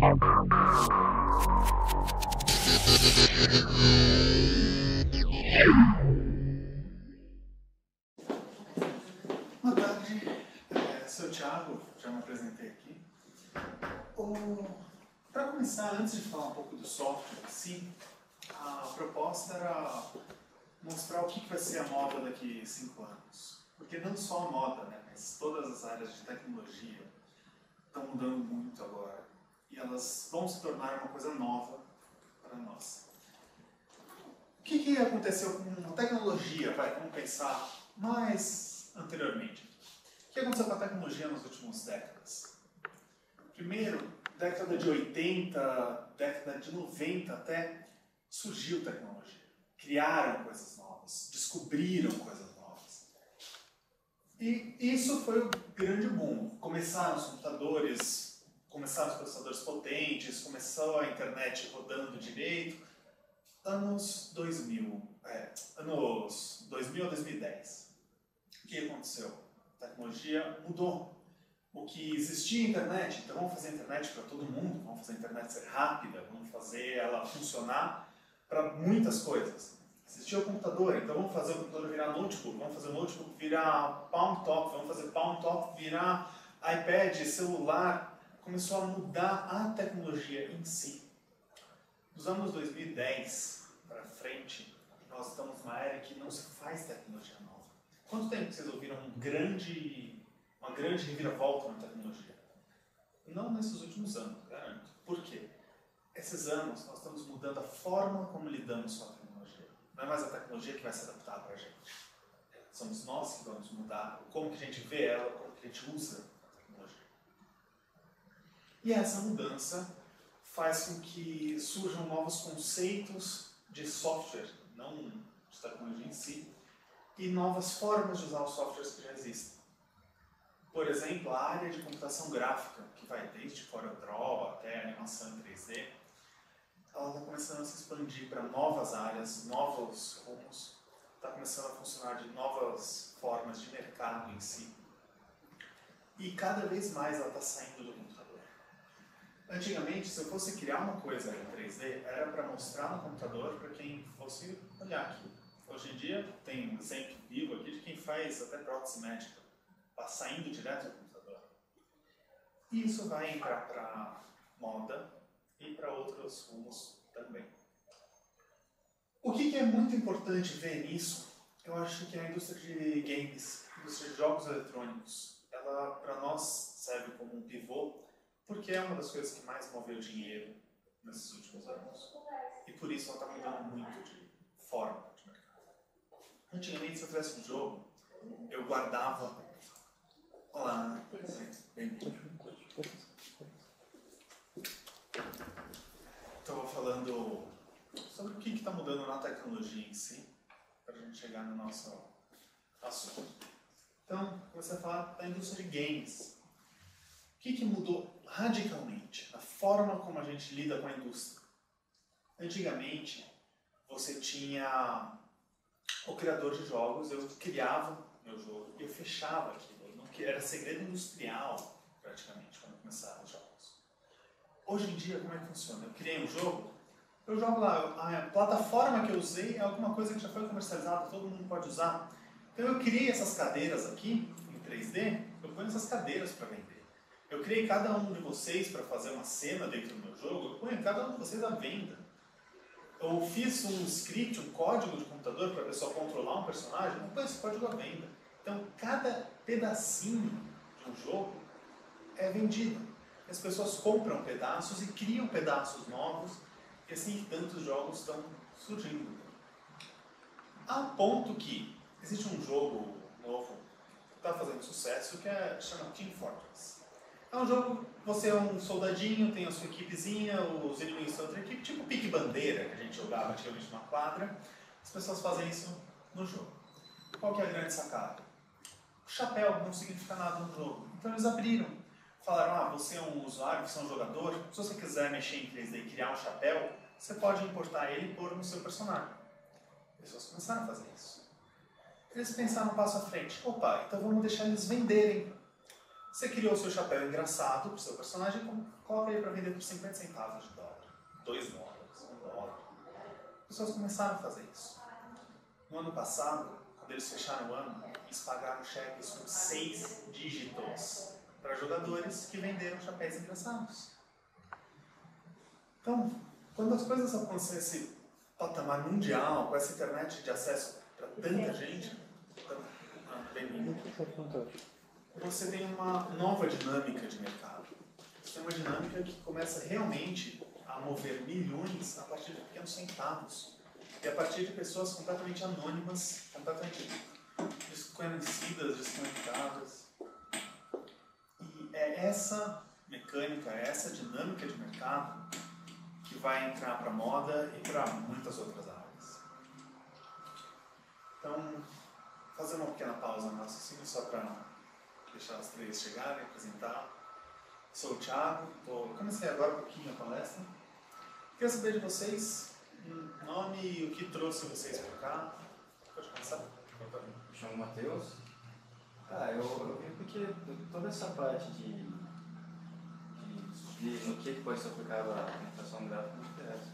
Boa tarde, sou o Thiago, já me apresentei aqui. Para começar, antes de falar um pouco do software em si, a proposta era mostrar o que vai ser a moda daqui a 5 anos. Porque não só a moda, né, mas todas as áreas de tecnologia estão mudando muito agora. E elas vão se tornar uma coisa nova para nós. O que aconteceu com a tecnologia? Vamos pensar mais anteriormente. O que aconteceu com a tecnologia nas últimas décadas? Primeiro, década de 80, década de 90 até, surgiu tecnologia. Criaram coisas novas, descobriram coisas novas. E isso foi o grande boom. Começaram os computadores, começaram os processadores potentes, começou a internet rodando direito. Anos 2000 a 2010. O que aconteceu? A tecnologia mudou. O que existia internet, então vamos fazer a internet para todo mundo, vamos fazer a internet ser rápida, vamos fazer ela funcionar para muitas coisas. Existia o computador, então vamos fazer o computador virar notebook, vamos fazer o notebook virar palm top, vamos fazer palm top virar iPad, celular. Começou a mudar a tecnologia em si. Dos anos 2010 para frente, nós estamos numa era que não se faz tecnologia nova. Quanto tempo vocês ouviram uma grande reviravolta na tecnologia? Não nesses últimos anos, garanto. Por quê? Esses anos nós estamos mudando a forma como lidamos com a tecnologia. Não é mais a tecnologia que vai se adaptar para a gente. Somos nós que vamos mudar como que a gente vê ela, como que a gente usa a tecnologia. E essa mudança faz com que surjam novos conceitos de software, não de tecnologia em si, e novas formas de usar os softwares que já existem. Por exemplo, a área de computação gráfica, que vai desde CorelDRAW até animação em 3D, ela está começando a se expandir para novas áreas, novos rumos, está começando a funcionar de novas formas de mercado em si. E cada vez mais ela está saindo do computador. Antigamente, se eu fosse criar uma coisa em 3D, era para mostrar no computador para quem fosse olhar aqui. Hoje em dia, tem um exemplo vivo aqui de quem faz até prótese médica, saindo direto do computador. E isso vai entrar para moda e para outros rumos também. O que é muito importante ver nisso, eu acho que é a indústria de games, a indústria de jogos eletrônicos. Ela, para nós, serve como um pivô, porque é uma das coisas que mais moveu dinheiro nesses últimos anos. E por isso ela está mudando muito de forma de mercado. Antigamente, se eu tivesse um jogo, eu guardava... Olá, bem-vindo. Estou falando sobre o que está mudando na tecnologia em si, para a gente chegar no nosso assunto. Então, comecei a falar da indústria de games. O que mudou radicalmente na forma como a gente lida com a indústria? Antigamente, você tinha o criador de jogos, eu criava meu jogo e eu fechava aquilo. Era segredo industrial, praticamente, quando começaram os jogos. Hoje em dia, como é que funciona? Eu criei um jogo, eu jogo lá, a plataforma que eu usei é alguma coisa que já foi comercializada, todo mundo pode usar. Então eu criei essas cadeiras aqui, em 3D, eu ponho essas cadeiras para vender. Eu criei cada um de vocês para fazer uma cena dentro do meu jogo, eu ponho cada um de vocês à venda. Eu fiz um script, um código de computador para a pessoa controlar um personagem, eu ponho esse código à venda. Então, cada pedacinho de um jogo é vendido. As pessoas compram pedaços e criam pedaços novos, e assim tantos jogos estão surgindo. A ponto que existe um jogo novo que está fazendo sucesso, que chama Team Fortress. É um jogo, você é um soldadinho, tem a sua equipezinha, os inimigos são outra equipe, tipo pique-bandeira, que a gente jogava antigamente numa quadra. As pessoas fazem isso no jogo. Qual que é a grande sacada? O chapéu não significa nada no jogo. Então eles abriram. Falaram, você é um usuário, você é um jogador, se você quiser mexer em 3D e criar um chapéu, você pode importar ele e pôr no seu personagem. As pessoas começaram a fazer isso. Eles pensaram um passo à frente. Opa, então vamos deixar eles venderem Você criou o seu chapéu engraçado para o seu personagem, coloca ele para vender por 50 centavos de dólar, 2 dólares, 1 dólar. As pessoas começaram a fazer isso. No ano passado, quando eles fecharam o ano, eles pagaram cheques com 6 dígitos para jogadores que venderam chapéus engraçados. Então, quando as coisas alcançam esse patamar mundial, com essa internet de acesso para tanta gente, você tem uma nova dinâmica de mercado. Você tem uma dinâmica que começa realmente a mover milhões a partir de pequenos centavos. E a partir de pessoas completamente anônimas, completamente desconhecidas, desconectadas. E é essa mecânica, é essa dinâmica de mercado que vai entrar para a moda e para muitas outras áreas. Então, fazer uma pequena pausa no raciocínio só para deixar as três chegarem, apresentar. Sou o Thiago, comecei agora um pouquinho a palestra. Queria saber de vocês nome e o que trouxe vocês para cá. Pode começar? Me chamo Matheus. Eu vim porque toda essa parte de no que pode ser aplicado à computação gráfica me interessa.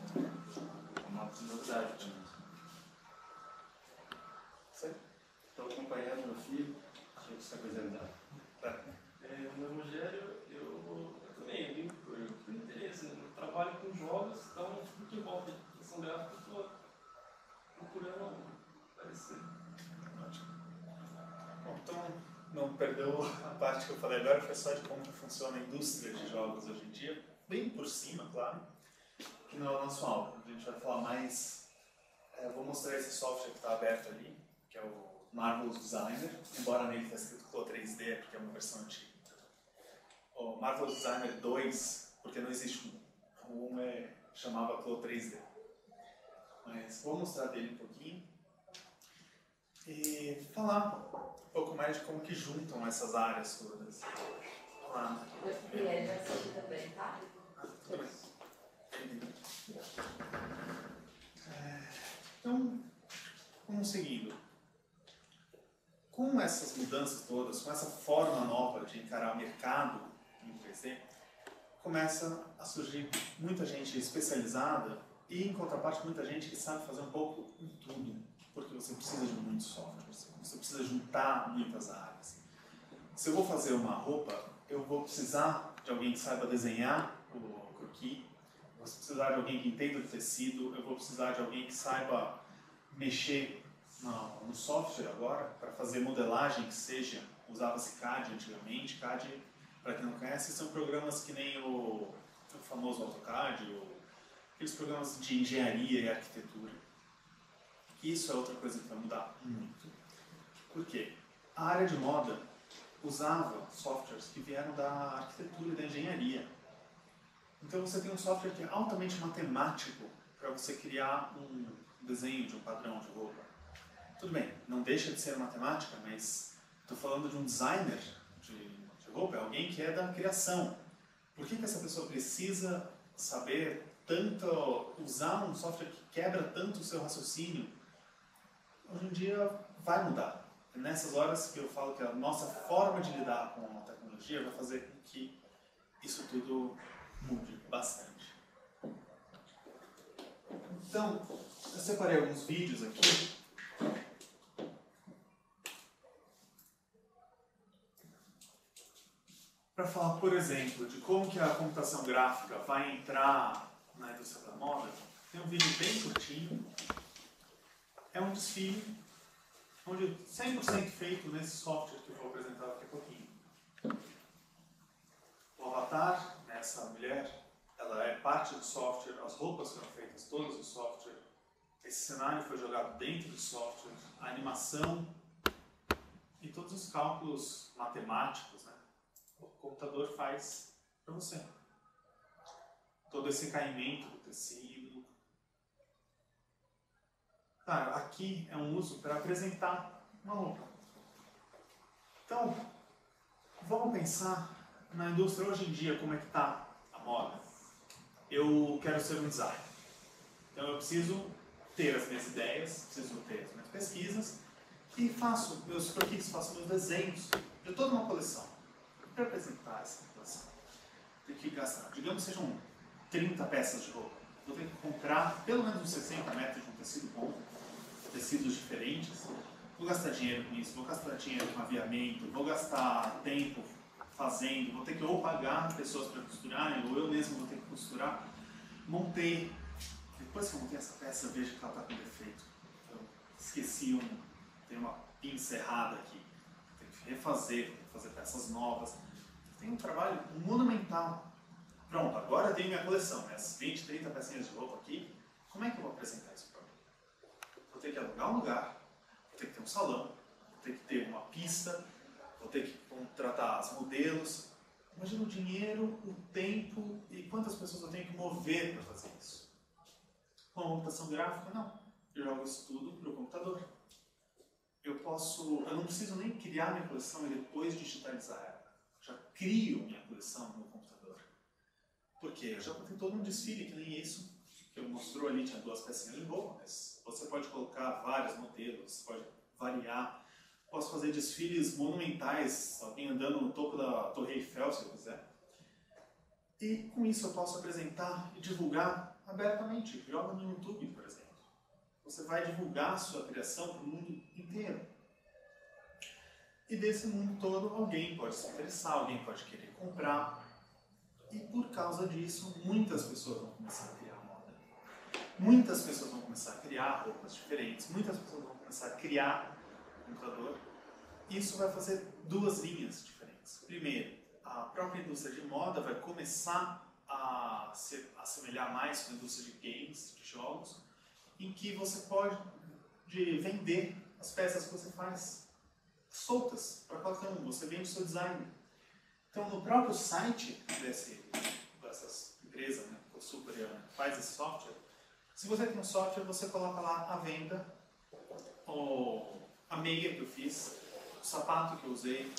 É uma novidade para mim. Estou acompanhando meu filho, deixa eu se apresentar. Meu nome é Rogério, eu também vim por interesse, né? Eu trabalho com jogos, então tudo que envolve computação gráfica eu estou procurando aparecer. Bom, então não perdeu a parte que eu falei agora, foi só de como funciona a indústria de jogos hoje em dia, bem por cima, claro, que não é o nosso alvo. A gente vai falar mais, vou mostrar esse software que está aberto ali, que é o Marvelous Designer, embora nele está escrito Clo 3D, porque é uma versão antiga. O Marvelous Designer 2, porque não existe um. O 1 chamava Clo 3D. Mas vou mostrar dele um pouquinho e falar um pouco mais de como que juntam essas áreas todas. Vamos lá. E ele vai assistir também, tá? Tudo bem. Então, vamos seguindo. Com essas mudanças todas, com essa forma nova de encarar o mercado em 3D, começa a surgir muita gente especializada e, em contraparte, muita gente que sabe fazer um pouco em tudo, porque você precisa de muitos softwares, você precisa juntar muitas áreas. Se eu vou fazer uma roupa, eu vou precisar de alguém que saiba desenhar o croquis, eu vou precisar de alguém que entenda o tecido, eu vou precisar de alguém que saiba mexer no software agora, para fazer modelagem que seja, usava-se CAD antigamente. CAD, para quem não conhece, são programas que nem o famoso AutoCAD, aqueles programas de engenharia e arquitetura. Isso é outra coisa que vai mudar muito. Por quê? A área de moda usava softwares que vieram da arquitetura e da engenharia. Então você tem um software que é altamente matemático para você criar um desenho de um padrão de roupa. Tudo bem, não deixa de ser matemática, mas estou falando de um designer de roupa, alguém que é da criação. Por que essa pessoa precisa saber tanto, usar um software que quebra tanto o seu raciocínio? Hoje em dia vai mudar. É nessas horas que eu falo que a nossa forma de lidar com a tecnologia vai fazer com que isso tudo mude bastante. Então, eu separei alguns vídeos aqui. Para falar, por exemplo, de como que a computação gráfica vai entrar na indústria da moda, tem um vídeo bem curtinho. É um desfile, onde 100% feito nesse software que eu vou apresentar daqui a pouquinho. O avatar, essa mulher, ela é parte do software, as roupas foram feitas todas no software, esse cenário foi jogado dentro do software, a animação e todos os cálculos matemáticos, né? O computador faz para você. Todo esse caimento do tecido. Claro, aqui é um uso para apresentar uma roupa. Então, vamos pensar na indústria hoje em dia, como é que está a moda. Eu quero ser um designer. Então eu preciso ter as minhas ideias, preciso ter as minhas pesquisas e faço meus croquis, faço meus desenhos de toda uma coleção. para apresentar essa coleção. Tem que gastar, digamos que sejam 30 peças de roupa. Vou ter que comprar pelo menos uns 60 metros de um tecido bom, tecidos diferentes. Vou gastar dinheiro com isso, vou gastar dinheiro com aviamento, vou gastar tempo fazendo, vou ter que ou pagar pessoas para costurarem, ou eu mesmo vou ter que costurar. Montei. Depois que eu montei essa peça, eu vejo que ela está com defeito. Eu esqueci tem uma pinça errada aqui. Tem que refazer, tem que fazer peças novas. Tem um trabalho monumental. Pronto, agora eu tenho minha coleção, minhas 20, 30 pecinhas de roupa aqui. Como é que eu vou apresentar isso para mim? Vou ter que alugar um lugar, vou ter que ter um salão, vou ter que ter uma pista, vou ter que contratar os modelos. Imagina o dinheiro, o tempo e quantas pessoas eu tenho que mover para fazer isso. Com a computação gráfica, não. Eu jogo isso tudo para o computador. Eu não preciso nem criar minha coleção e depois digitalizar ela. Já crio minha coleção no computador. Por quê? Eu já botei todo um desfile, que nem isso que eu mostrou ali, tinha 2 pecinhas de roupa, mas você pode colocar vários modelos, você pode variar. Posso fazer desfiles monumentais, alguém andando no topo da Torre Eiffel, se eu quiser. E com isso eu posso apresentar e divulgar abertamente. Joga no YouTube, por exemplo. Você vai divulgar a sua criação para o mundo inteiro. E desse mundo todo, alguém pode se interessar, alguém pode querer comprar. E por causa disso, muitas pessoas vão começar a criar moda. Muitas pessoas vão começar a criar roupas diferentes. Muitas pessoas vão começar a criar computador. Isso vai fazer 2 linhas diferentes. Primeiro, a própria indústria de moda vai começar a se assemelhar mais com a indústria de games, de jogos, em que você pode vender as peças que você faz soltas para qualquer um. Você vende o seu design. Então, no próprio site dessas empresas, né, sul-coreana, que faz esse software, se você tem um software, você coloca lá à venda a meia que eu fiz, o sapato que eu usei,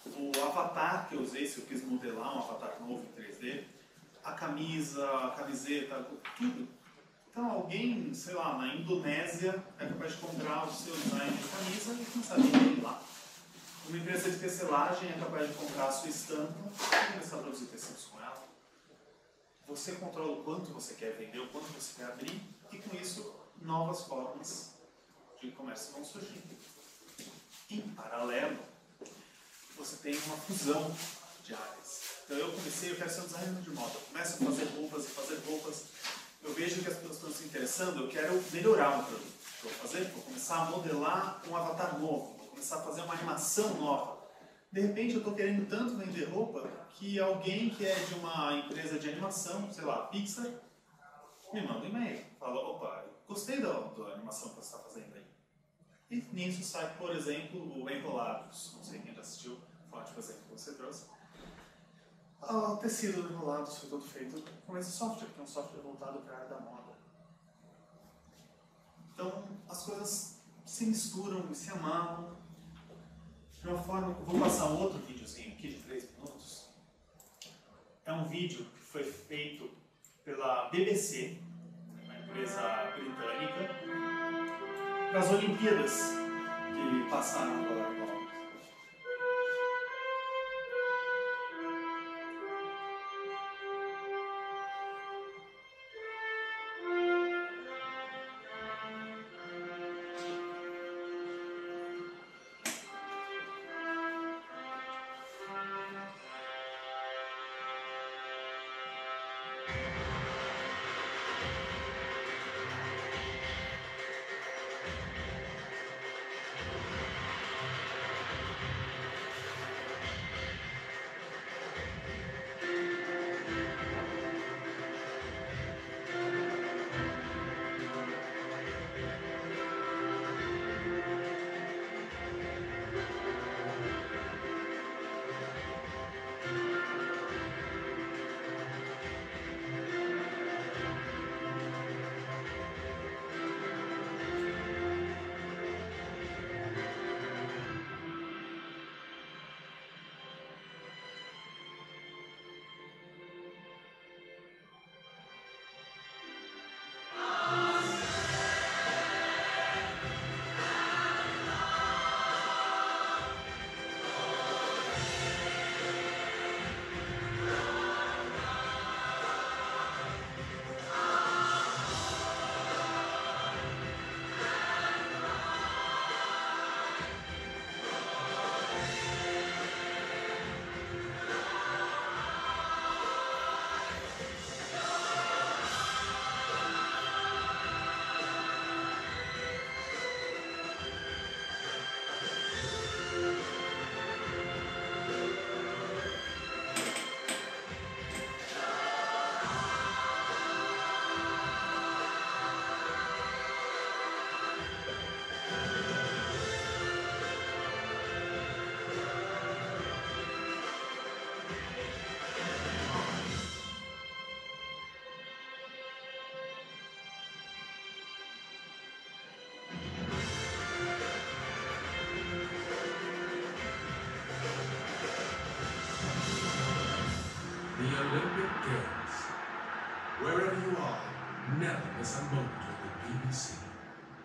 o avatar que eu usei, se eu quis modelar um avatar novo em 3D, a camisa, a camiseta, tudo. Então alguém, sei lá, na Indonésia é capaz de comprar o seu design de camisa e começar a vender lá. Uma empresa de tecelagem é capaz de comprar a sua estampa e começar a produzir tecidos com ela. Você controla o quanto você quer vender, o quanto você quer abrir, e com isso, novas formas de comércio vão surgir. Em paralelo, você tem uma fusão de áreas. Então eu quero ser um designer de moda. Eu começo a fazer roupas. Eu vejo que as pessoas estão se interessando, eu quero melhorar o produto. Vou começar a modelar um avatar novo, vou começar a fazer uma animação nova. De repente eu estou querendo tanto vender roupa que alguém que é de uma empresa de animação, sei lá, Pixar, me manda um e-mail. Fala, opa, gostei da animação que você está fazendo aí. E nisso sai, por exemplo, o Enrolados. Não sei quem já assistiu, foi um exemplo que você trouxe. O tecido do Enrolados foi todo feito com esse software, que é um software voltado para a área da moda. Então, as coisas se misturam e se amarram de uma forma que eu vou passar outro videozinho aqui de 3 minutos. É um vídeo que foi feito pela BBC, uma empresa britânica, para as Olimpíadas que passaram agora. Epic Games. Wherever you are, never miss a moment with the BBC.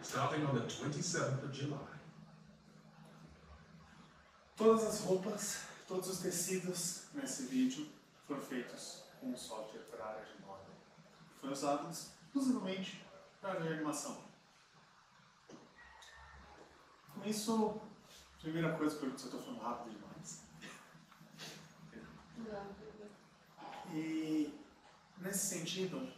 Starting on the 27th of July. Todas as roupas, todos os tecidos nesse vídeo foram feitos com um software para a área de moda. Foi usado exclusivamente para a área de animação. Com isso, primeira coisa, pergunto se eu estou falando rápido demais. E nesse sentido,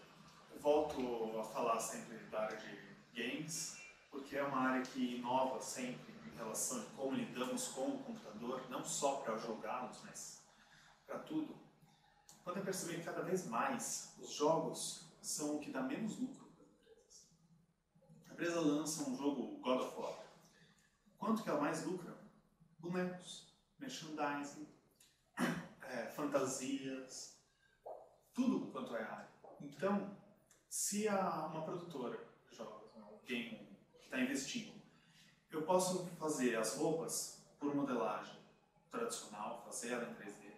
eu volto a falar sempre da área de games, porque é uma área que inova sempre em relação a como lidamos com o computador, não só para jogá-los, mas para tudo. Podem perceber que cada vez mais os jogos são o que dá menos lucro para as empresas. A empresa lança um jogo God of War. Quanto que ela mais lucra? Bonecos, merchandising, fantasias, tudo quanto é área. Então, se uma produtora de jogos, alguém que está investindo, eu posso fazer as roupas por modelagem tradicional, fazer ela em 3D,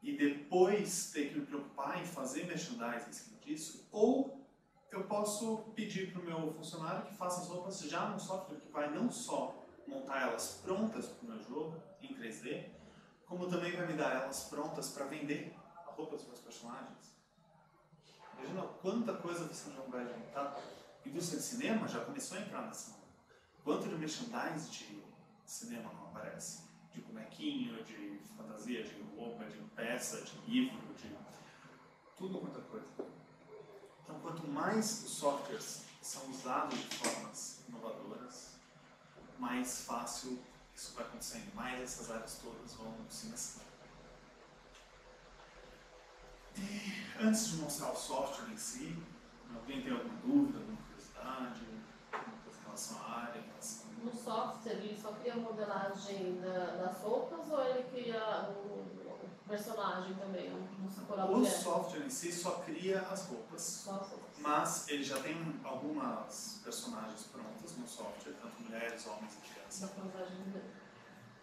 e depois ter que me preocupar em fazer merchandising em cima disso, ou eu posso pedir para o meu funcionário que faça as roupas já num software que vai não só montar elas prontas para o meu jogo em 3D, como também vai me dar elas prontas para vender a roupa dos meus personagens. Imagina quanta coisa você não vai juntar. A indústria de cinema já começou a entrar nessa onda. Quanto de merchandising de cinema não aparece? De bonequinho, de fantasia, de roupa, de peça, de livro, de tudo quanto é coisa. Então, quanto mais os softwares são usados de formas inovadoras, mais fácil isso vai acontecendo, mais essas áreas todas vão se mesclando. E antes de mostrar o software em si, alguém tem alguma dúvida, alguma curiosidade, alguma coisa em relação à área? No software, ele só cria a modelagem das roupas ou ele cria o personagem também? O software em si só cria as roupas, mas ele já tem algumas personagens prontas no software, tanto mulheres, homens e crianças.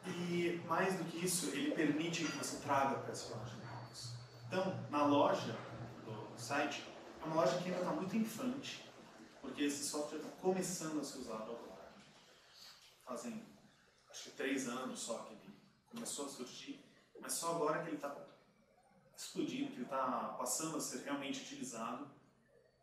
E mais do que isso, ele permite que você traga personagens novos. Então, na loja do site, é uma loja que ainda está muito infante, porque esse software está começando a ser usado agora. Fazem, acho que 3 anos só que ele começou a surgir, mas só agora que ele está explodindo, que ele está passando a ser realmente utilizado.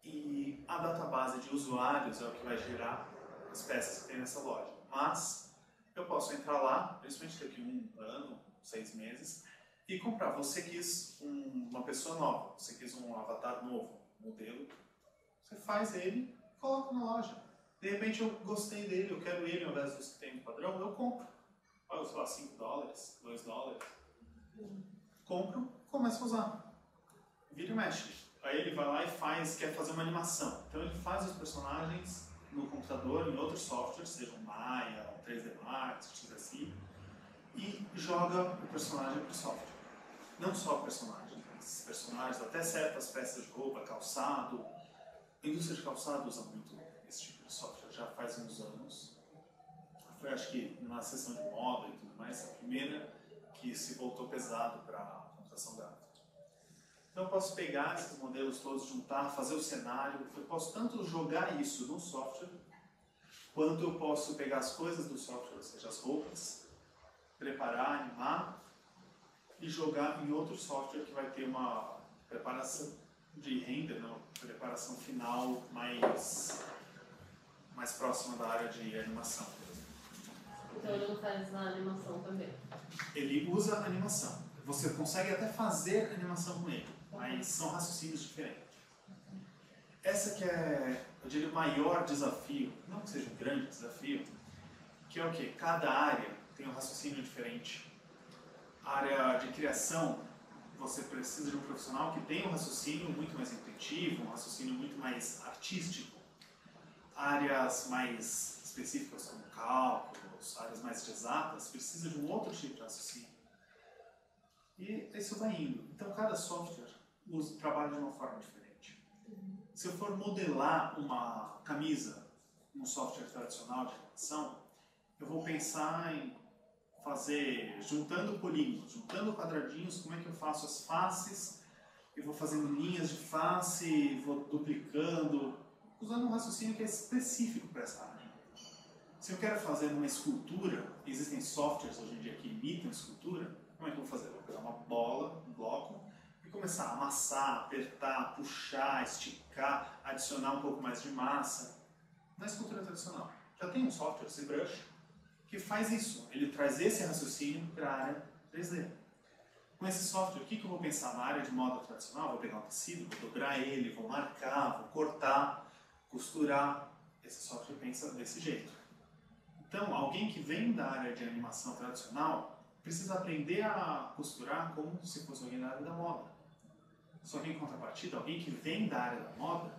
E a database de usuários é o que vai gerar as peças que tem nessa loja. Mas eu posso entrar lá, principalmente daqui a 1 ano, 6 meses, e comprar. Você quis uma pessoa nova, você quis um avatar novo, modelo, você faz ele e coloca na loja. De repente eu gostei dele, eu quero ele ao invés dos que tem no padrão, eu compro. Olha, sei lá, $5, $2. Compro, começo a usar. Vira e mexe. Aí ele vai lá e quer fazer uma animação. Então ele faz os personagens no computador, em outros softwares, seja o Maya, o 3D Max, o XSI, e joga o personagem para o software. Não só o personagem, mas personagens, até certas peças de roupa, calçado. A indústria de calçado usa muito esse tipo de software já faz uns anos. Foi, acho que na seção de moda e tudo mais, a primeira que se voltou pesado para a computação gráfica. Então eu posso pegar esses modelos todos, juntar, fazer o cenário. Eu posso tanto jogar isso no software, quanto eu posso pegar as coisas do software, ou seja, as roupas, preparar, animar e jogar em outro software que vai ter uma preparação de render, não, preparação final mais próxima da área de animação. Então ele não faz na animação também? Ele usa animação. Você consegue até fazer animação com ele, mas são raciocínios diferentes. Essa que é, eu diria, o maior desafio, não que seja um grande desafio, que é o quê? Cada área tem um raciocínio diferente. A área de criação, você precisa de um profissional que tenha um raciocínio muito mais intuitivo, um raciocínio muito mais artístico. Áreas mais específicas como cálculos, áreas mais exatas, precisa de um outro tipo de raciocínio. E isso vai indo. Então cada software trabalha de uma forma diferente. Se eu for modelar uma camisa num software tradicional de animação, eu vou pensar em fazer, juntando polígonos, juntando quadradinhos, como é que eu faço as faces e vou fazendo linhas de face, vou duplicando, usando um raciocínio que é específico para essa área. Se eu quero fazer uma escultura, existem softwares hoje em dia que imitam escultura, como é que eu vou fazer? Eu vou pegar uma bola, um bloco, e começar a amassar, apertar, puxar, esticar, adicionar um pouco mais de massa. Na escultura tradicional, já tem um software, ZBrush, que faz isso. Ele traz esse raciocínio para a área 3D. Com esse software, o que eu vou pensar na área de moda tradicional? Vou pegar um tecido, vou dobrar ele, vou marcar, vou cortar, costurar. Esse software pensa desse jeito. Então, alguém que vem da área de animação tradicional precisa aprender a costurar como se fosse alguém da área da moda. Só que, em contrapartida, alguém que vem da área da moda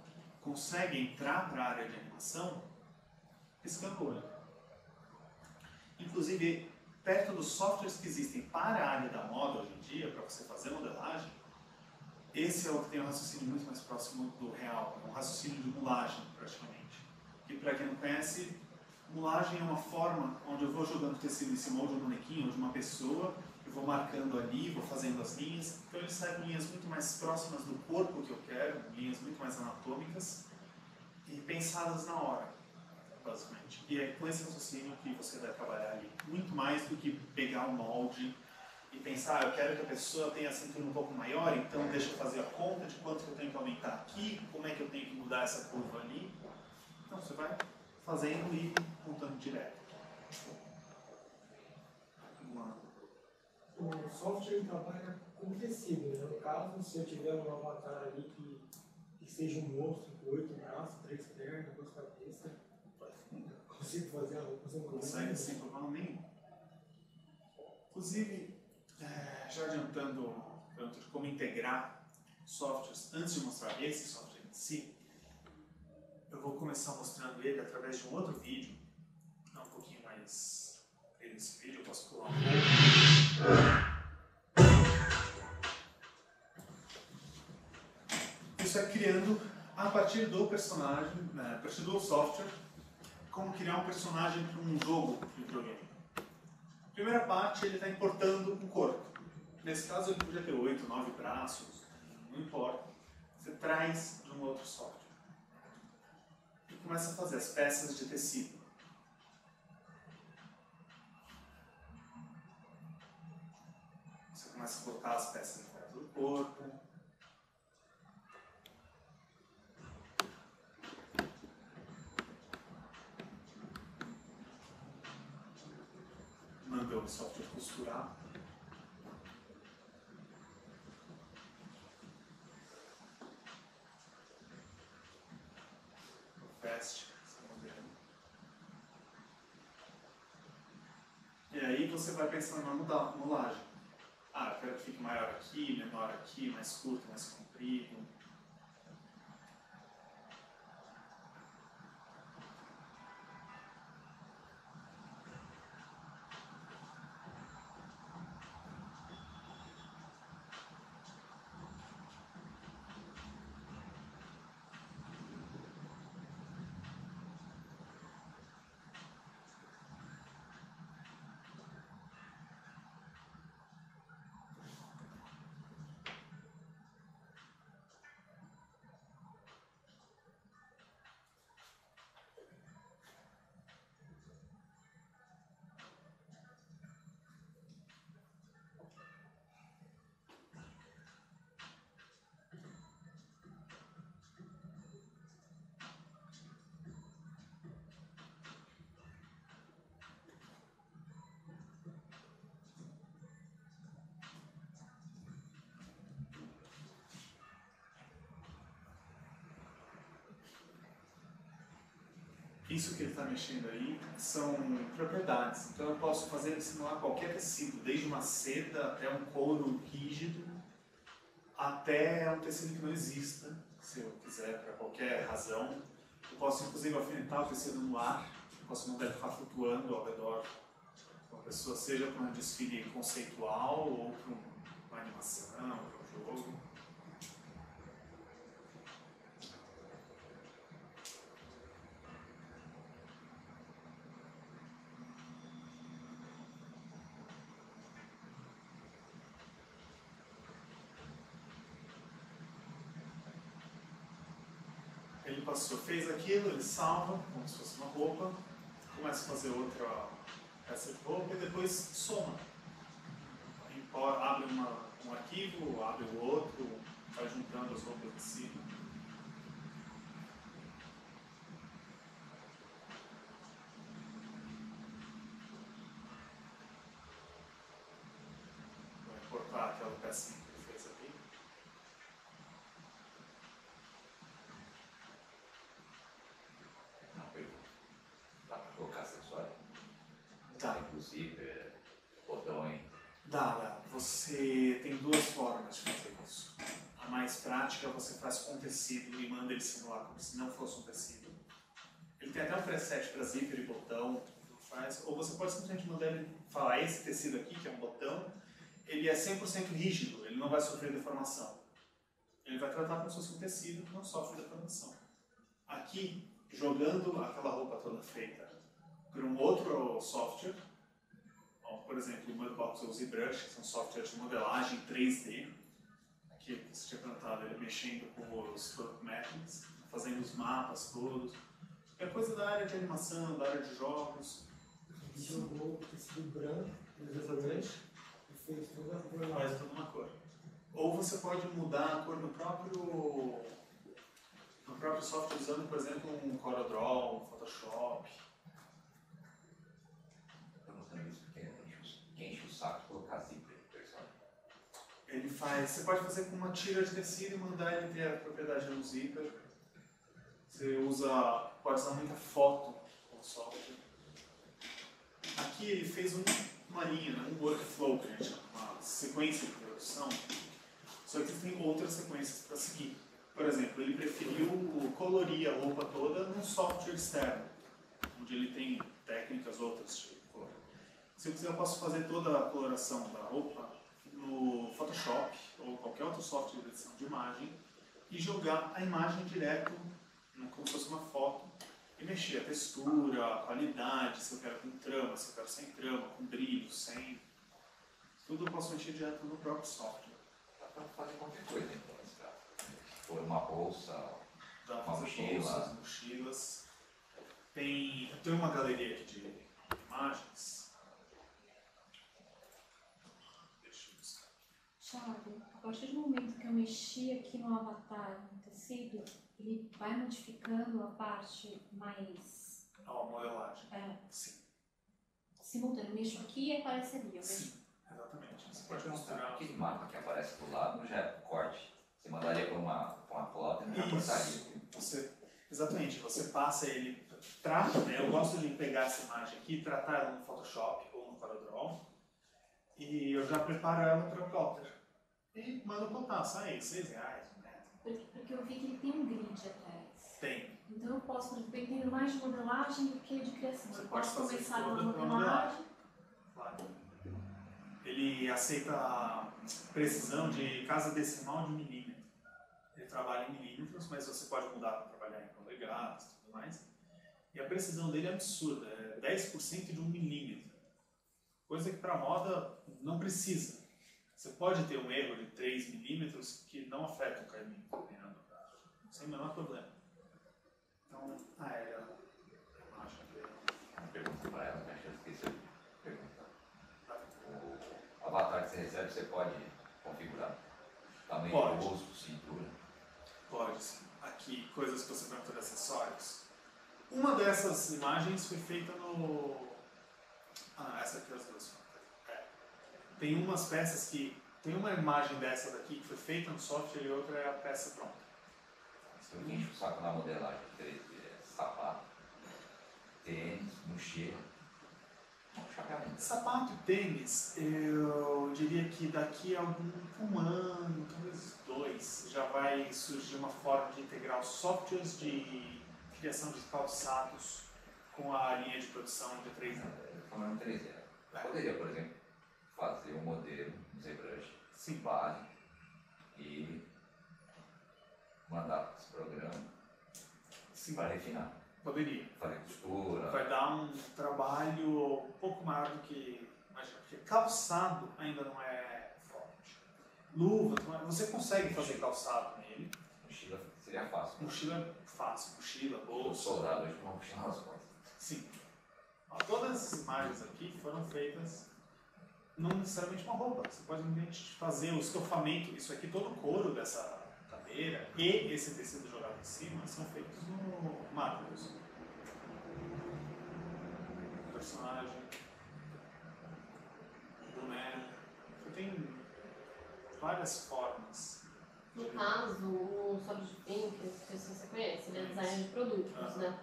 consegue entrar para a área de animação piscando o olho. Inclusive, perto dos softwares que existem para a área da moda hoje em dia, para você fazer modelagem, esse é o que tem um raciocínio muito mais próximo do real, um raciocínio de mulagem, praticamente. E para quem não conhece, mulagem é uma forma onde eu vou jogando tecido em cima ou de um bonequinho ou de uma pessoa, eu vou marcando ali, vou fazendo as linhas, então ele sai com linhas muito mais próximas do corpo que eu quero, linhas muito mais anatômicas e pensadas na hora, basicamente. E é com esse raciocínio que você vai trabalhar ali, muito mais do que pegar um molde e pensar, eu quero que a pessoa tenha a cintura um pouco maior, então deixa eu fazer a conta de quanto que eu tenho que aumentar aqui, como é que eu tenho que mudar essa curva ali. Então você vai fazendo e montando direto. O software trabalha com tecido, né? No caso, se eu tiver um avatar ali que seja um monstro com 8 braços, 3 pernas, 2 cabeças, consigo fazer a roupa sem problema. Consegue sem problema nenhum. Inclusive, já adiantando de como integrar softwares, antes de mostrar esse software em si, eu vou começar mostrando ele através de um outro vídeo, um pouquinho mais nesse vídeo, eu posso pular um pouco. Isso é criando, a partir do personagem, a partir do software, como criar um personagem para um jogo de videogame. A primeira parte, ele está importando um corpo. Nesse caso, ele podia ter 8, 9 braços, não importa. Você traz de um outro software. E começa a fazer as peças de tecido. Você começa a colocar as peças em volta do corpo. Manda o software costurar. Veste, e aí você vai pensando na modulagem. Ah, eu quero que fique maior aqui, menor aqui, mais curto, mais comprido. Isso que ele está mexendo aí são propriedades. Então eu posso fazer ele simular qualquer tecido, desde uma seda até um couro rígido, até um tecido que não exista, se eu quiser, para qualquer razão. Eu posso inclusive alfinetar o tecido no ar, eu posso mandar ele ficar flutuando ao redor de uma pessoa, seja para um desfile conceitual ou para uma animação, para um jogo. ele passou, fez aquilo, ele salva, como se fosse uma roupa, começa a fazer outra peça de roupa e depois soma. Abre um arquivo, abre o outro, vai juntando as roupas de cima. Vai cortar aquela pecinha que ele fez aqui. Uma pergunta. Dá para colocar acessório? Tá. Inclusive, botões. Dá. Você tem duas formas de fazer isso. A mais prática é você faz com tecido e manda ele simular como se não fosse um tecido. Ele tem até um preset para zíper e botão, faz. Ou você pode simplesmente mandar ele falar, esse tecido aqui, que é um botão, ele é 100% rígido, ele não vai sofrer deformação. Ele vai tratar como se fosse um tecido que não sofre deformação. Aqui, jogando aquela roupa toda feita por um outro software, por exemplo, o Mudbox ou o ZBrush, que são softwares de modelagem 3D, que você tinha perguntado, ele mexendo com os Product Mappings, fazendo os mapas todos. É coisa da área de animação, da área de jogos. Ele jogou o tecido branco, exatamente, e fez toda a cor lá. Faz toda uma cor. Ou você pode mudar a cor no próprio software usando, por exemplo, um CorelDRAW, um Photoshop. Perguntando isso porque enche o saco colocar zíper no personagem. Ele faz, você pode fazer com uma tira de tecido e mandar ele ter a propriedade no zíper. Você pode usar muita foto com o software. Aqui ele fez uma linha, um workflow, que a gente chama, uma sequência de produção. Só que tem outras sequências para seguir. Por exemplo, ele preferiu colorir a roupa toda num software externo, onde ele tem técnicas outras de cor. Se eu quiser, eu posso fazer toda a coloração da roupa no Photoshop ou qualquer outro software de edição de imagem e jogar a imagem direto como se fosse uma foto e mexer a textura, a qualidade, se eu quero com trama, se eu quero sem trama, com brilho, sem... Tudo eu posso mexer direto no próprio software. Dá para fazer qualquer coisa então, nesse caso. Se for uma bolsa, Dá pra uma fazer mochila. bolsas, mochilas. Tem uma galeria aqui de imagens. Deixa eu buscar. Thiago, a partir do momento que eu mexi aqui no avatar, no tecido, ele vai modificando a parte mais A modelagem. Sim. simultânea. Eu mexo aqui e aparece ali. Eu mexo. Sim, exatamente. Você Pode pode mostrar misturar. aquele mapa que aparece do lado, já é corte. Você mandaria para uma foto e já cortaria. Exatamente, você passa ele, trata, né? Eu gosto de pegar essa imagem aqui e tratar ela no Photoshop ou no CorelDRAW e eu já preparo ela para o plotter. E mando plotar, sai R$6, né? Porque eu vi que ele tem um grid atrás. Tem. Então eu posso, por exemplo, eu entendo mais de modelagem do que de criação. Você Eu pode posso fazer começar toda numa uma modelagem. Claro. Ele aceita a precisão de casa decimal de milímetro. Ele trabalha em milímetros, mas você pode mudar para trabalhar em polegadas e tudo mais. E a precisão dele é absurda, é 10% de 1 milímetro. Coisa que para moda não precisa. Você pode ter um erro de 3 milímetros que não afeta o caimento, sem o menor problema. Então, era a imagem dele. Uma pergunta para ela, que acho que eu esqueci de perguntar. O avatar que você recebe, você pode configurar? Tamanho Pode. do rosto, cintura? Pode, sim. Aqui, coisas que você perguntou de acessórios. Uma dessas imagens foi feita no... essa aqui é as duas. Tem umas peças que... Tem uma imagem dessa daqui que foi feita no software e outra é a peça pronta. Se eu encho o saco na modelagem 3D, sapato, tênis, mochila, chapeamento. Sapato e tênis, eu diria que daqui a um ano, talvez 2, já vai surgir uma forma de integrar os softwares de criação de calçados com a linha de produção de 3D. Falando 3D, poderia, por exemplo, fazer um modelo, um ZBrush, Sim. base, e mandar para esse programa Sim, para refinar, poderia. fazer costura. Vai dar um trabalho um pouco maior do que... Imagina, porque calçado ainda não é forte. Luva, você consegue fazer calçado nele. Mochila Seria fácil. Mochila é fácil, mochila, O bolsa. soldado hoje com uma mochila nas costas. Sim. Ó, todas essas imagens aqui foram feitas não necessariamente uma roupa. Você pode simplesmente fazer o estofamento, isso aqui, todo o couro dessa cadeira e esse tecido jogado em cima são feitos no Marvelous. Personagem, boné, você tem várias formas. No caso, o Solid Pink, não sei se você conhece, ele é designer de produtos, né?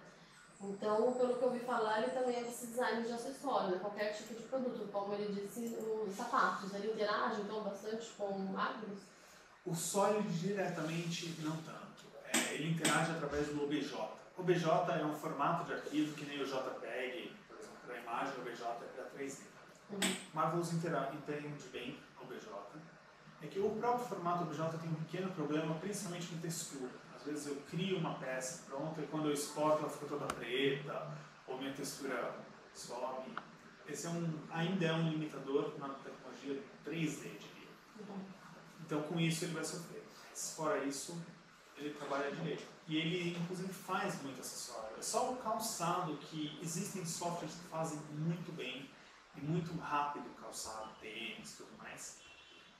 Então, pelo que eu ouvi falar, ele também é esse design de acessório, né? Qualquer tipo de produto, como ele disse, os sapatos, ele interage então bastante com árbitros? O Solid diretamente não tanto. Ele interage através do OBJ. O OBJ é um formato de arquivo que nem o JPEG, por exemplo, para imagem, o OBJ é para 3D. Marvelous entende bem o OBJ. É que o próprio formato OBJ tem um pequeno problema, principalmente com textura. Às vezes eu crio uma peça pronta e quando eu exporto ela fica toda preta, ou minha textura some. Esse ainda é um limitador na tecnologia 3D, diria. Então com isso ele vai sofrer. Mas fora isso, ele trabalha direito. E ele inclusive faz muito acessório. É só o calçado que existem softwares que fazem muito bem e muito rápido o calçado, tênis e tudo mais.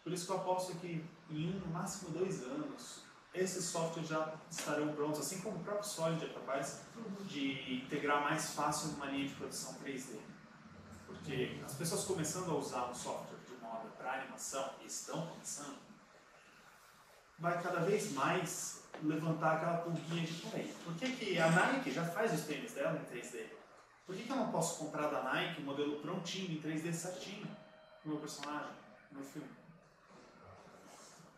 Por isso que eu aposto que em no máximo 2 anos, esses softwares já estarão prontos, assim como o próprio Solid é capaz de integrar mais fácil uma linha de produção 3D. Porque as pessoas começando a usar um software de moda para animação, e estão começando, vai cada vez mais levantar aquela pulguinha de, peraí, por que a Nike já faz os tênis dela em 3D? Por que eu não posso comprar da Nike um modelo prontinho, em 3D certinho, no meu personagem, no meu filme?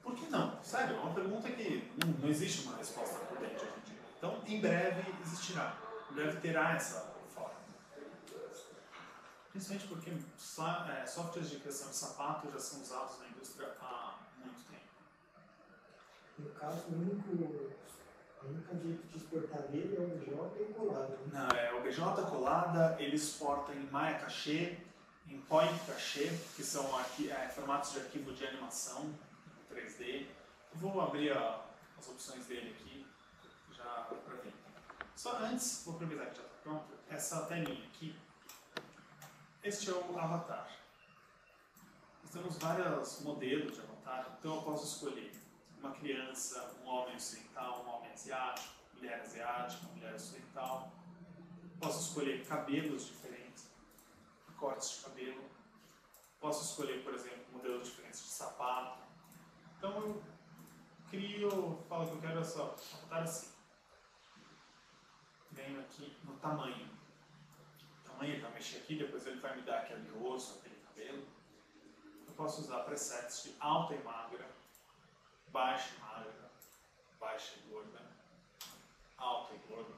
Por que não? Sério, é uma pergunta que não existe uma resposta prudente hoje em dia. Então, em breve existirá. Em breve terá essa forma. Principalmente porque softwares de criação de sapatos já são usados na indústria há muito tempo. No caso, o único jeito de exportar dele é o OBJ e colada. Não, o OBJ colada, ele exporta em Maya Cache, em Point Cache, que são formatos de arquivo de animação 3D. Vou abrir as opções dele aqui, já para ver. Só antes, vou aproveitar que já está pronto, essa telinha aqui. Este é o avatar. Nós temos vários modelos de avatar, então eu posso escolher uma criança, um homem ocidental, um homem asiático, mulher asiática, mulher ocidental. Posso escolher cabelos diferentes, cortes de cabelo. Posso escolher, por exemplo, modelos diferentes de sapato. Então eu falo que eu quero essa avatar assim. Venho aqui no tamanho. O tamanho ele vai mexer aqui, depois ele vai me dar aquele rosto, aquele cabelo. Eu posso usar presets de alta e magra, baixa e magra, baixa e gorda, alta e gorda.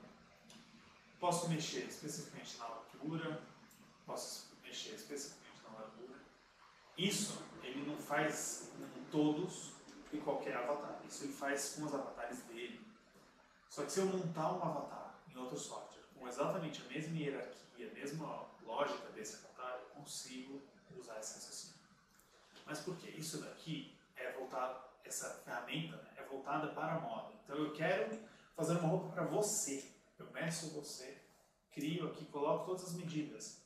Posso mexer especificamente na altura, posso mexer especificamente na largura. Isso ele não faz com todos e qualquer avatar. Isso ele faz com os avatares dele. Só que se eu montar um avatar em outro software com exatamente a mesma hierarquia, a mesma lógica desse avatar, eu consigo usar esse raciocínio. Mas por quê? Isso daqui é voltado, essa ferramenta é voltada para a moda. Então eu quero fazer uma roupa para você. Eu meço você, crio aqui, coloco todas as medidas.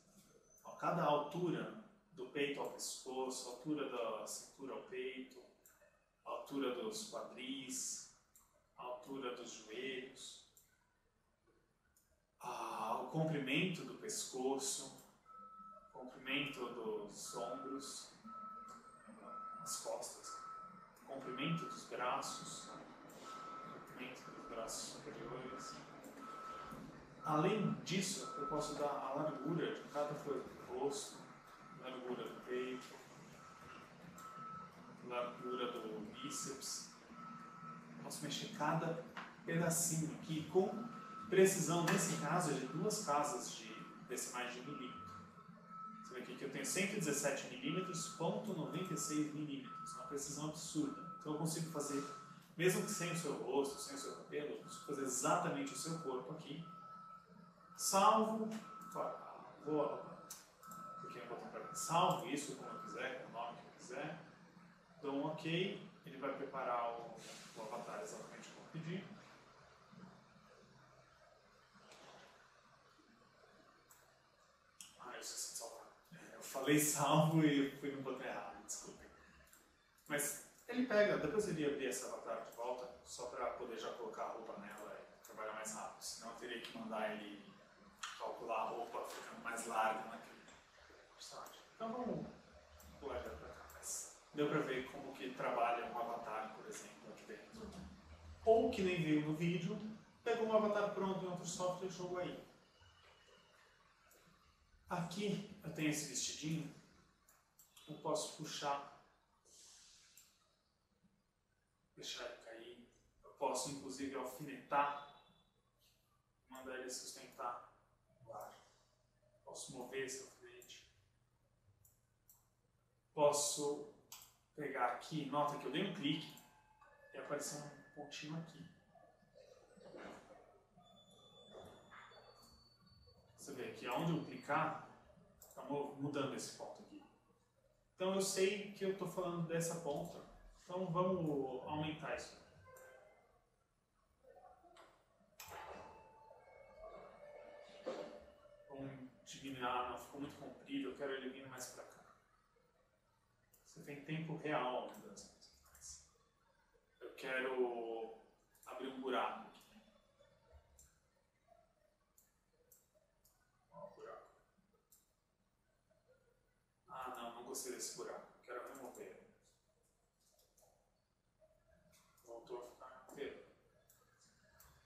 Ó, cada altura do peito ao pescoço, altura da cintura ao peito, altura dos quadris, altura dos joelhos, o comprimento do pescoço, comprimento dos ombros, as costas, comprimento dos braços, comprimento dos braços superiores. Além disso, eu posso dar a largura de cada folha do rosto, largura do peito, largura do bíceps. Posso mexer cada pedacinho aqui com precisão, nesse caso, de 2 casas de decimais de milímetro. Você vê aqui que eu tenho 117 milímetros, ponto 96 milímetros, uma precisão absurda. Então eu consigo fazer, mesmo que sem o seu rosto, sem o seu cabelo, eu consigo fazer exatamente o seu corpo aqui, salvo, salvo isso como eu quiser, com o nome que eu quiser, dou um OK, ele vai preparar o avatar exatamente como eu pedi. falei salvo e fui no botão errado, desculpe. Mas ele pega, depois ele ia abrir esse avatar de volta, só para poder já colocar a roupa nela e trabalhar mais rápido. Senão eu teria que mandar ele calcular a roupa ficando mais larga naquele personagem. Então vamos pular já para cá. Mas deu para ver como que trabalha um avatar, por exemplo, aqui dentro. Ou que nem viu no vídeo, pegou um avatar pronto em outro software e jogou aí. Aqui eu tenho esse vestidinho, eu posso puxar, deixar ele cair, eu posso inclusive alfinetar, mandar ele sustentar no ar, posso mover esse alfinete, posso pegar aqui, nota que eu dei um clique e apareceu um pontinho aqui. Você vê que aonde eu clicar, está mudando esse ponto aqui. Então eu sei que eu estou falando dessa ponta. Então vamos aumentar isso. Vamos diminuir. Ah, não, ficou muito comprido, eu quero ele vindo mais para cá. Você tem tempo real a mudança. Eu quero abrir um buraco. Não gostei desse buraco, quero remover. Voltou a ficar inteiro.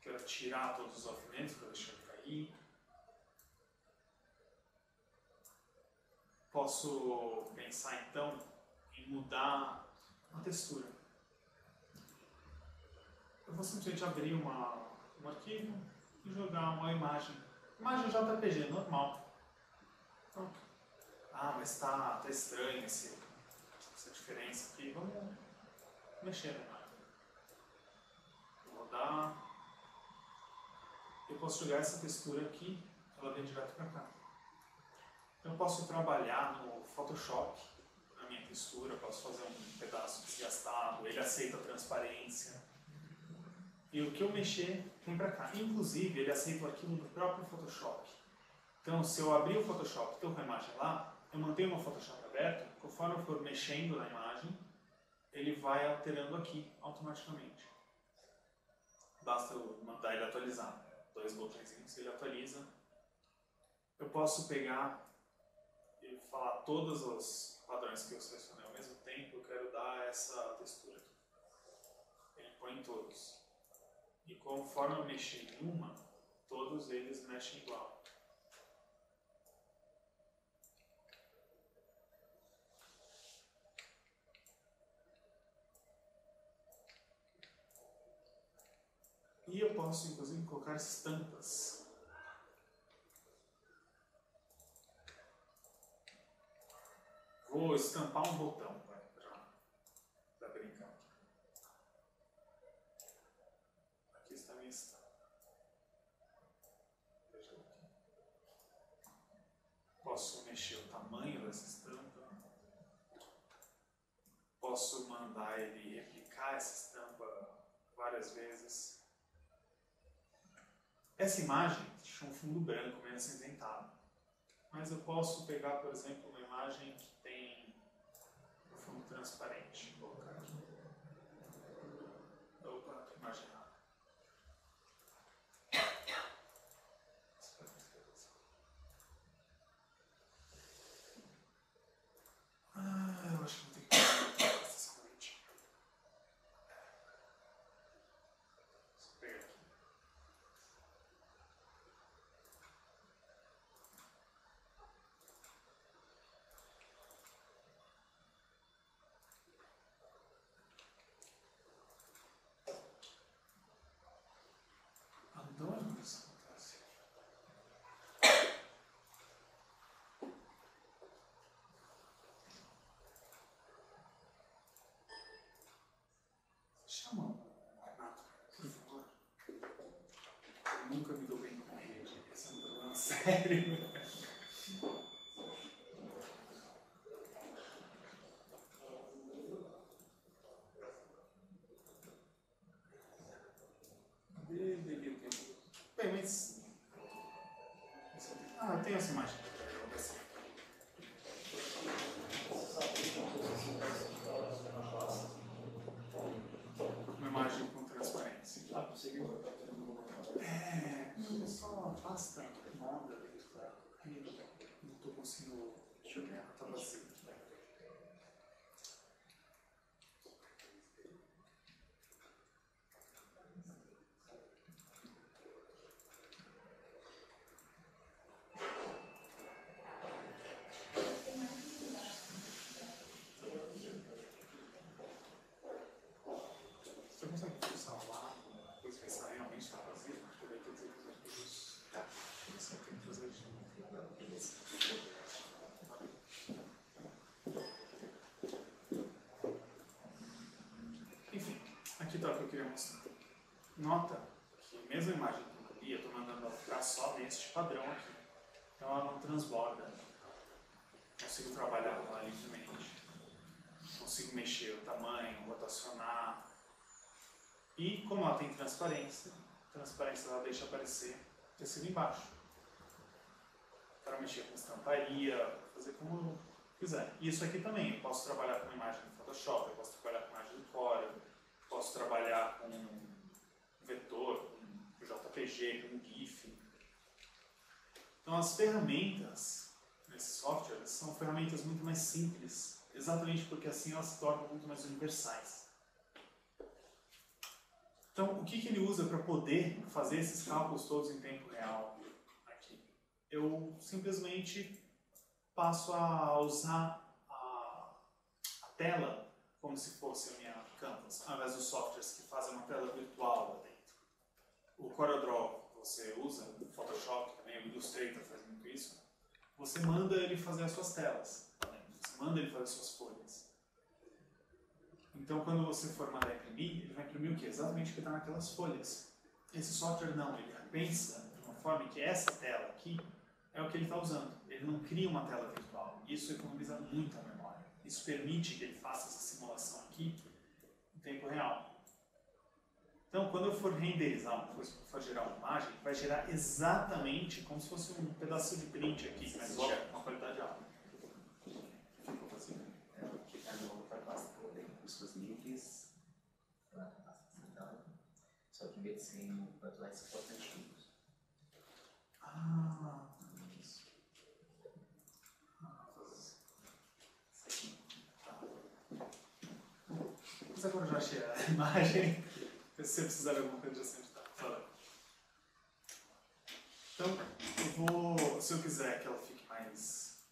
Quero tirar todos os alfinetes para deixar ele cair. Posso pensar então em mudar a textura. Eu vou simplesmente abrir um arquivo e jogar uma imagem. Imagem JPG, normal. Pronto. Ah, mas tá estranho essa diferença aqui. Vamos mexer na imagem. Vou rodar. Eu posso jogar essa textura aqui, ela vem direto para cá. Eu posso trabalhar no Photoshop, na minha textura, posso fazer um pedaço desgastado, ele aceita a transparência. E o que eu mexer, vem para cá. Inclusive, ele aceita o arquivo do próprio Photoshop. Então, se eu abrir o Photoshop e estou com a imagem lá, eu mantenho o Photoshop aberto, conforme eu for mexendo na imagem, ele vai alterando aqui automaticamente. Basta eu mandar ele atualizar. 2 botõezinhos, ele atualiza. Eu posso pegar e falar todos os padrões que eu selecionei ao mesmo tempo, eu quero dar essa textura aqui. Ele põe em todos. E conforme eu mexer em uma, todos eles mexem igual. E eu posso, inclusive, colocar estampas. Vou estampar um botão para brincar. Aqui está a minha estampa. Veja aqui. Posso mexer o tamanho dessa estampa. Posso mandar ele replicar essa estampa várias vezes. Essa imagem tinha um fundo branco meio acinzentado, mas eu posso pegar, por exemplo, uma imagem que tem um fundo transparente. Vou colocar aqui. Opa, imagem errada. Eu acho que vou ter que pegar essa correntinha. Só pegar aqui. Adoro quando isso acontece. Chama o Renato, por favor. Eu nunca me dou bem com ele. Esse é um problema sério. Bem, mas... Ah, eu tenho essa imagem. afasta a onda. Não estou conseguindo enxergar, está vazio. Você consegue pulsar lá, depois pensar realmente está vazio? Acho que vai ter que dizer que os arquivos. Tá, você tem que fazer isso. Enfim, aqui está o que eu queria mostrar. Nota que mesmo a imagem que eu copiei, eu estou mandando ela ficar só neste padrão aqui. Então ela não transborda. Consigo trabalhar com ela livremente. Consigo mexer o tamanho, rotacionar. E como ela tem transparência ela deixa aparecer tecido embaixo. Para mexer com estamparia, fazer como eu quiser. E isso aqui também, eu posso trabalhar com imagem do Photoshop, eu posso trabalhar com imagem do Corel, posso trabalhar com vetor, com JPG, com GIF. Então as ferramentas nesses softwares são ferramentas muito mais simples, exatamente porque assim elas se tornam muito mais universais. Então, o que ele usa para poder fazer esses cálculos todos em tempo real aqui? Eu simplesmente passo a usar a tela como se fosse a minha Canvas, ao invés dos softwares que fazem uma tela virtual lá dentro. O CorelDRAW você usa, o Photoshop também, o Illustrator faz muito isso. Você manda ele fazer as suas telas, você manda ele fazer as suas folhas. Então, quando você for mandar imprimir, ele vai imprimir o quê? Exatamente o que está naquelas folhas. Esse software não, ele pensa de uma forma que essa tela aqui é o que ele está usando. Ele não cria uma tela virtual. Isso economiza muita memória. Isso permite que ele faça essa simulação aqui em tempo real. Então, quando eu for renderizar uma coisa, for gerar uma imagem, vai gerar exatamente como se fosse um pedaço de print aqui, mas com uma qualidade alta. Ficou fácil? Ficar no outra pasta para poder cursos livres, lá na pasta central, só que em vez de ser um Butler, se for antigos. Ah, isso. Mas agora eu já achei a imagem. Se você precisar de alguma coisa assim, tá. Então, eu vou, se eu quiser que ela fique mais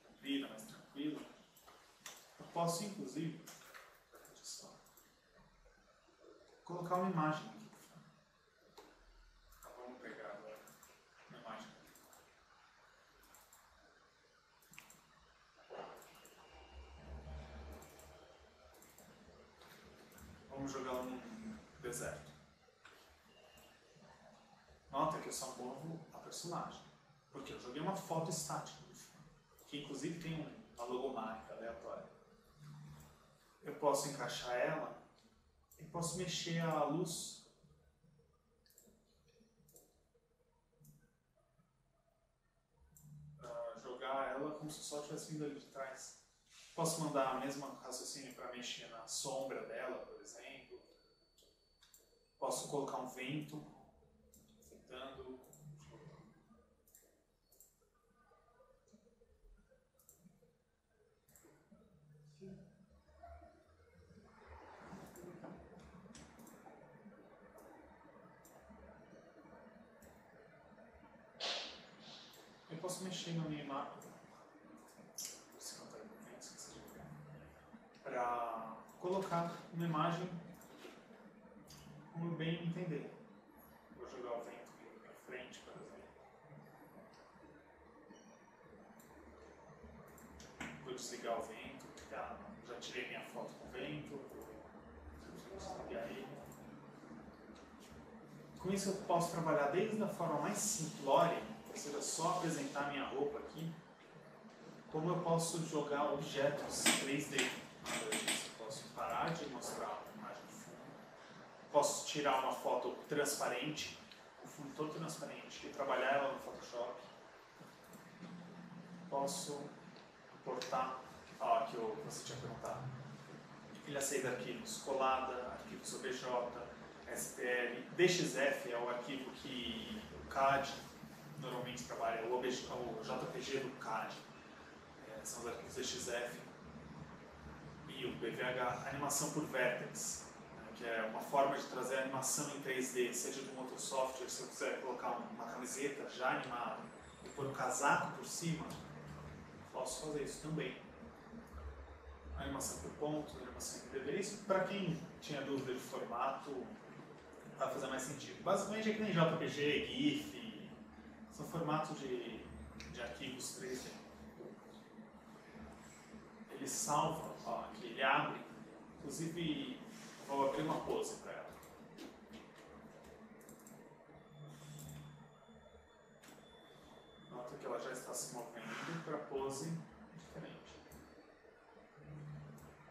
comprida, mais tranquila, eu posso inclusive colocar uma imagem aqui. Então, vamos pegar agora uma imagem. Vamos jogá-la num deserto. Nota que eu só movo a personagem, porque eu joguei uma foto estática no fundo, que inclusive tem uma logomarca aleatória. Eu posso encaixar ela e posso mexer a luz. Jogar ela como se só estivesse vindo ali de trás. Posso mandar a mesma raciocínio para mexer na sombra dela, por exemplo. Posso colocar um vento, ventando. Eu posso mexer na minha imagem. Para colocar uma imagem como eu bem entender. Vou jogar o vento para frente, por exemplo. Vou desligar o vento, já tirei minha foto com o vento, vou desligar ele. Com isso eu posso trabalhar desde a forma mais simplória, ou seja, só apresentar minha roupa aqui, como eu posso jogar objetos 3D. Eu posso parar de mostrar uma imagem de fundo, posso tirar uma foto transparente, o fundo todo transparente, e trabalhar ela no Photoshop. Posso importar, que você tinha perguntado, pilha 6 arquivos, colada, arquivos OBJ, STL, DXF é o arquivo que o CAD normalmente trabalha, o JPG do CAD, são os arquivos DXF, e o BVH, animação por vértex, que é uma forma de trazer animação em 3D, seja de um outro software. Se eu quiser colocar uma camiseta já animada e pôr um casaco por cima, posso fazer isso também. Animação por pontos, animação em PDB, isso para quem tinha dúvida de formato vai fazer mais sentido. Basicamente é que nem JPG, GIF, são formatos de arquivos 3D. Ele salva, ó, aqui ele abre, inclusive vou abrir uma pose para ela. Nota que ela já está se movendo para pose diferente.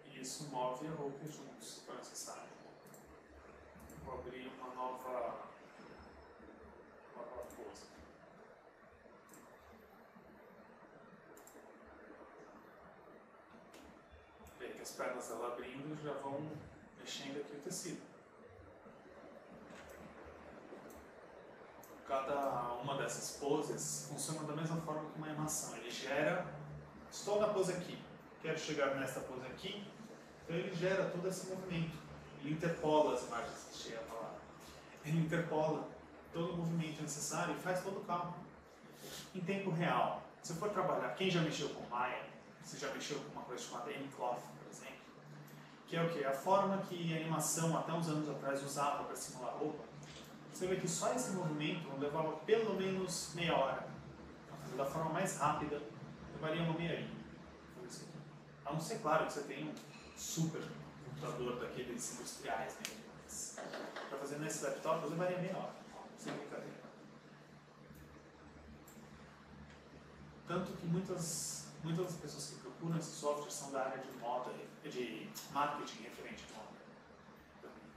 E isso move a roupa juntos, se for necessário. Vou abrir uma nova pose. Vê que as pernas dela abrindo já vão mexendo aqui o tecido. Cada uma dessas poses funciona da mesma forma que uma animação. Ele gera, estou na pose aqui, quero chegar nesta pose aqui, então ele gera todo esse movimento. Ele interpola as imagens que chega a falar. Ele interpola todo o movimento necessário e faz todo o cálculo. Em tempo real, se eu for trabalhar, quem já mexeu com Maya, você já mexeu com uma coisa chamada M-Cloth, por exemplo, que é o quê? A forma que a animação até uns anos atrás usava para simular roupa. Você vê que só esse movimento levava pelo menos meia hora. Da forma mais rápida, levaria uma meia hora. A não ser, claro, que você tenha um super computador daqueles industriais, né? Para fazer nesse laptop, levaria meia hora. Sem brincadeira. Tanto que muitas das pessoas que procuram esse software são da área de moda, de marketing referente à moda.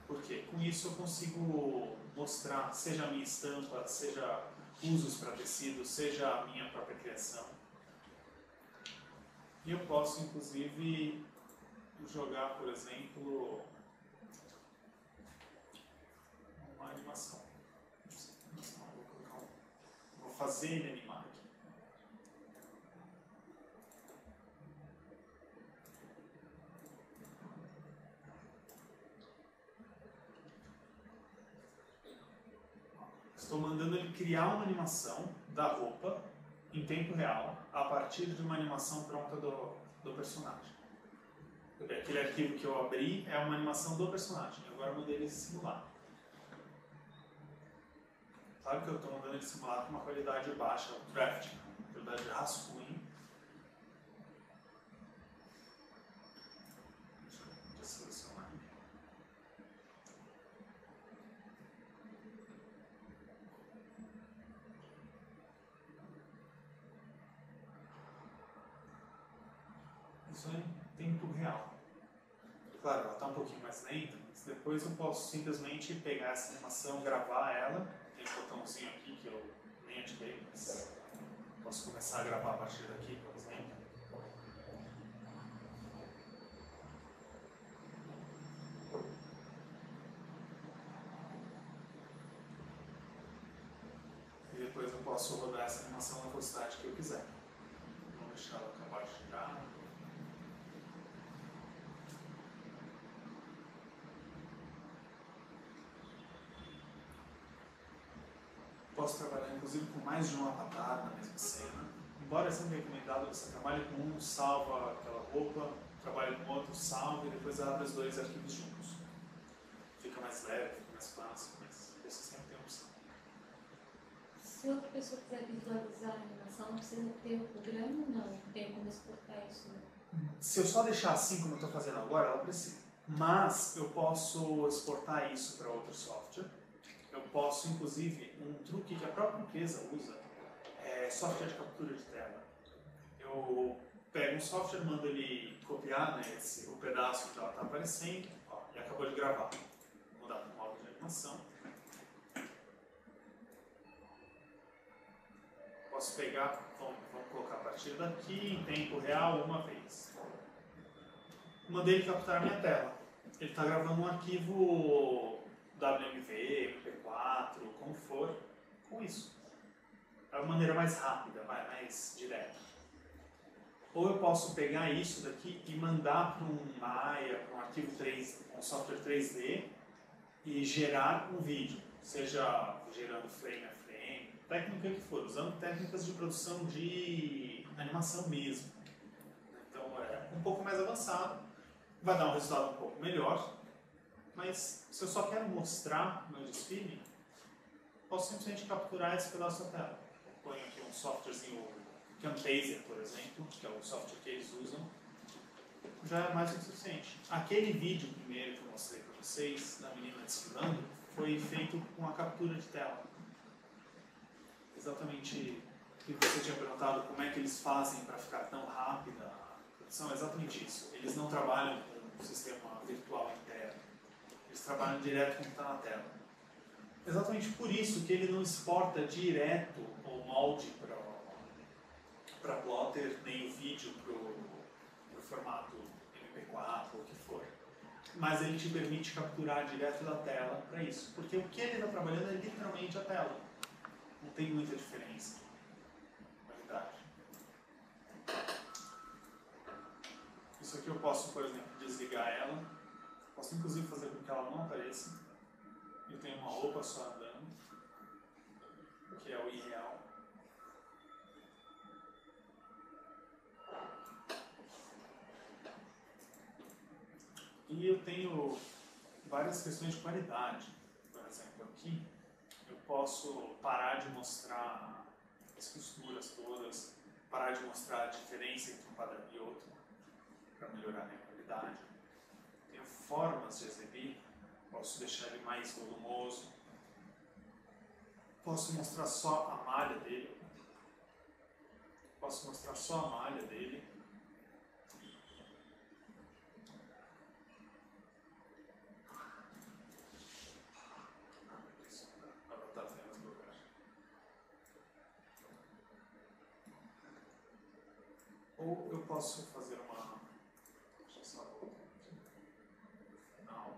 Por quê? Com isso eu consigo mostrar, seja a minha estampa, seja usos para tecido, seja a minha própria criação. E eu posso, inclusive, jogar, por exemplo, uma animação. Vou fazer ele animar aqui. Estou mandando ele criar uma animação da roupa em tempo real, a partir de uma animação pronta do personagem. Aquele arquivo que eu abri é uma animação do personagem, agora eu mandei ele simular. Claro que eu estou mandando ele simular com uma qualidade baixa, o draft, qualidade de rascunho. Deixa eu selecionar. Isso é em tempo real. Claro, ela está um pouquinho mais lenta, mas depois eu posso simplesmente pegar essa animação, gravar ela. Tem um botãozinho aqui que eu nem ativei, mas posso começar a gravar a partir daqui, por exemplo. E depois eu posso rodar essa animação na velocidade que eu quiser. Vou deixar ela acabar de girar. Posso trabalhar inclusive com mais de um avatar na mesma cena. Embora é sempre recomendado você trabalhe com um, salva aquela roupa, trabalhe com outro, salva e depois abre os dois arquivos juntos. Fica mais leve, fica mais fácil, mas você sempre tem a opção. Se outra pessoa quiser visualizar a animação, não precisa ter o programa? Não, tem como exportar isso? Se eu só deixar assim como eu estou fazendo agora, ela precisa. Mas eu posso exportar isso para outro software. Eu posso, inclusive, um truque que a própria empresa usa é software de captura de tela. Eu pego um software, mando ele copiar, né, o pedaço que ela está aparecendo, ó, e acabou de gravar. Vou mudar para o modo de animação. Posso pegar, vamos colocar a partir daqui, em tempo real, uma vez. Mandei ele capturar a minha tela. Ele está gravando um arquivo WMV, MP4, como for, com isso. É uma maneira mais rápida, mais direta. Ou eu posso pegar isso daqui e mandar para um Maya, para um arquivo 3, um software 3D e gerar um vídeo, seja gerando frame a frame, técnica que for, usando técnicas de produção de animação mesmo. Então é um pouco mais avançado, vai dar um resultado um pouco melhor, mas se eu só quero mostrar meu desfile, posso simplesmente capturar esse pedaço da tela. Eu ponho aqui um softwarezinho, Camtasia, por exemplo, que é o software que eles usam, já é mais do que suficiente. Aquele vídeo primeiro que eu mostrei para vocês, da menina desfilando, foi feito com a captura de tela. Exatamente o que você tinha perguntado, como é que eles fazem para ficar tão rápida a produção, é exatamente isso. Eles não trabalham com um sistema virtual interno, eles trabalham direto com o que está na tela. Exatamente por isso que ele não exporta direto o molde para plotter, nem o vídeo para o formato MP4 ou o que for. Mas ele te permite capturar direto da tela para isso. Porque o que ele está trabalhando é literalmente a tela. Não tem muita diferença. Qualidade. Isso aqui eu posso, por exemplo, desligar ela. Posso inclusive fazer com que ela não apareça. Eu tenho uma roupa só andando, que é o irreal. E eu tenho várias questões de qualidade. Por exemplo, aqui eu posso parar de mostrar as costuras todas, parar de mostrar a diferença entre um padrão e outro, para melhorar a minha qualidade. Tenho formas de exibir, posso deixar ele mais volumoso, posso mostrar só a malha dele, posso mostrar só a malha dele. Ou eu posso fazer uma... Deixa eu só voltar aqui. Final.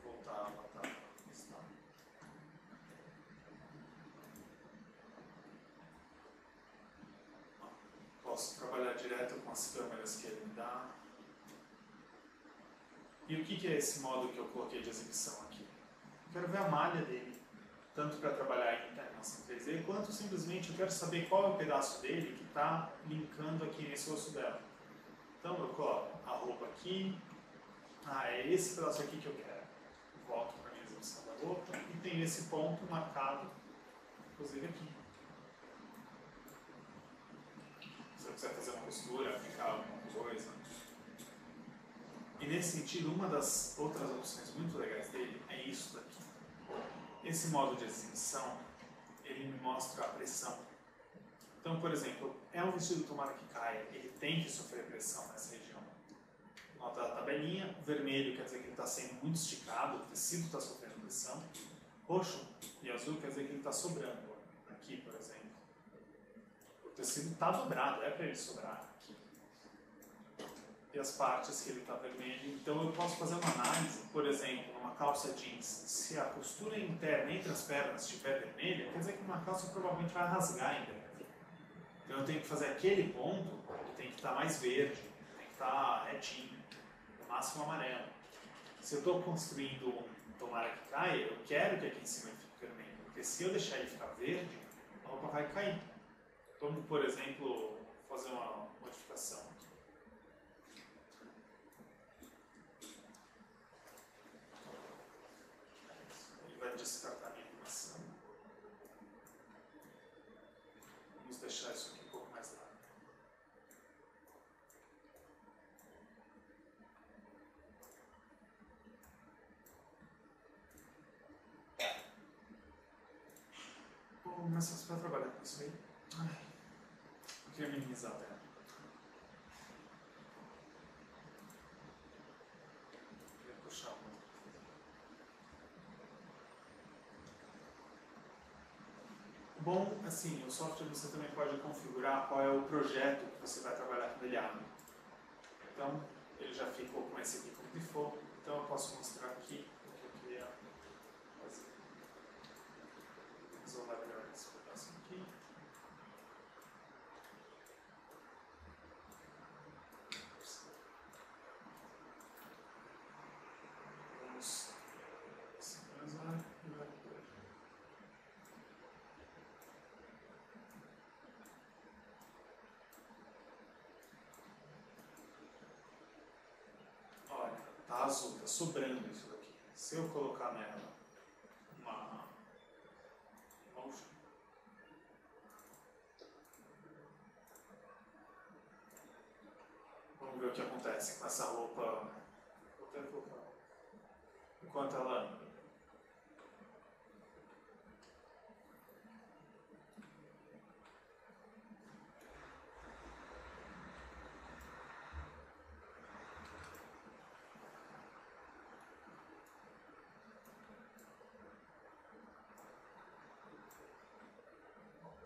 Voltar a avatar. Posso trabalhar direto com as câmeras que ele me dá. E o que é esse modo que eu coloquei de exibição aqui? Eu quero ver a malha dele. Tanto para trabalhar em animação 3D, quanto simplesmente eu quero saber qual é o pedaço dele que está linkando aqui nesse osso dela. Então eu coloco a roupa aqui, é esse pedaço aqui que eu quero. Volto para a minha exibição da roupa e tem esse ponto marcado, inclusive aqui. Se eu quiser fazer uma costura, aplicar alguma coisa. E nesse sentido, uma das outras opções muito legais dele é isso daqui. Esse modo de exibição, ele me mostra a pressão. Então, por exemplo, é um vestido tomara que caia, ele tem que sofrer pressão nessa região. Nota a tabelinha, vermelho quer dizer que ele está sendo muito esticado, o tecido está sofrendo pressão. Roxo e azul quer dizer que ele está sobrando. Aqui, por exemplo. O tecido está dobrado, é para ele sobrar aqui. E as partes que ele está vermelho. Então eu posso fazer uma análise, por exemplo, numa calça jeans, se a costura interna entre as pernas estiver vermelha, quer dizer que uma calça provavelmente vai rasgar em breve. Então eu tenho que fazer aquele ponto, ele tem que estar mais verde, tem que estar retinho, no máximo amarelo. Se eu estou construindo um tomara que caia, eu quero que aqui em cima ele fique vermelho, porque se eu deixar ele ficar verde, a roupa vai cair. Vamos, por exemplo, fazer uma modificação. Vai descartar a minha animação. Vamos deixar isso aqui um pouco mais largo. Vou começar a trabalhar com isso aí. Eu queria minimizar a tela. Eu queria puxar uma. Bom, assim, o software você também pode configurar qual é o projeto que você vai trabalhar quando ele abre. Então, ele já ficou com esse aqui como default, então eu posso mostrar aqui o que eu queria fazer. Vamos isolar melhor esse pedaço aqui. Vamos sincronizar e vai por aqui. Olha, tá azul, tá sobrando isso daqui. Se eu colocar nela uma motion, vamos ver o que acontece com essa roupa. Vou até colocar enquanto ela anda.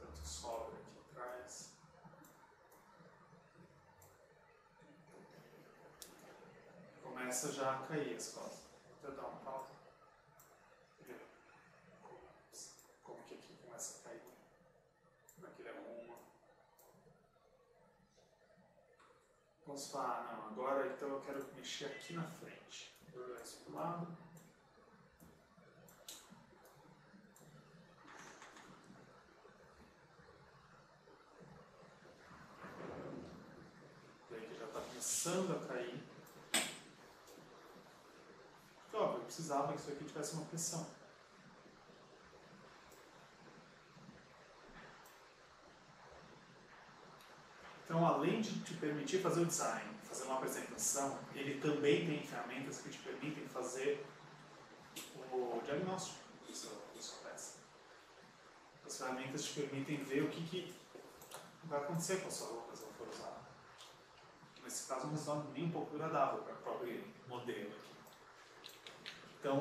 Tanto sobra aqui atrás. Começa já a cair as costas. Vou até dar uma pausa. Ver como que aqui começa a cair. Como é que ele arruma. Posso falar, não, agora então eu quero mexer aqui na frente. Vou jogar isso pro lado. Daí que já está começando a cair. Óbvio, eu precisava que isso aqui tivesse uma pressão. Então, além de te permitir fazer o design, fazer uma apresentação, ele também tem ferramentas que te permitem fazer o diagnóstico da sua peça. As ferramentas te permitem ver o que vai acontecer com a sua roupa se ela for usada. Nesse caso, um resultado nem um pouco agradável para o próprio modelo aqui. Então,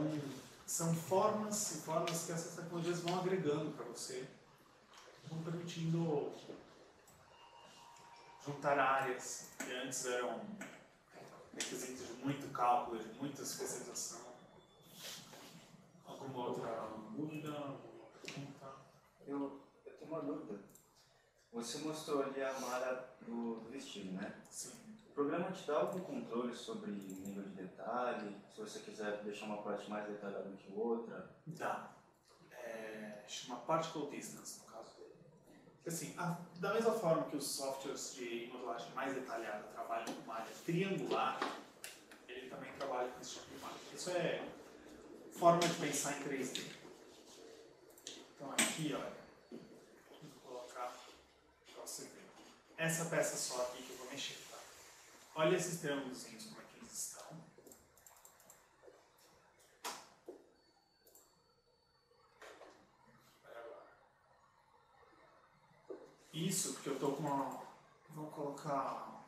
são formas e formas que essas tecnologias vão agregando para você, vão permitindo juntar áreas que antes eram requisitos de muito cálculo, de muita especialização. Alguma outra dúvida? Alguma pergunta? Eu tenho uma dúvida. Você mostrou ali a malha do vestido, né? Sim. O programa te dá algum controle sobre nível de detalhe? Se você quiser deixar uma parte mais detalhada do que outra? Dá. Chama Particle Distance, no caso dele. Assim, da mesma forma que os softwares de modelagem mais detalhada trabalham com malha triangular, ele também trabalha com esse tipo de malha. Isso é forma de pensar em 3D. Então aqui, olha, vou colocar para você ver. Essa peça só aqui que eu vou mexer, tá? Olha esses triângulozinhos, como é que eles estão. Isso, porque eu tô com uma... Vou colocar...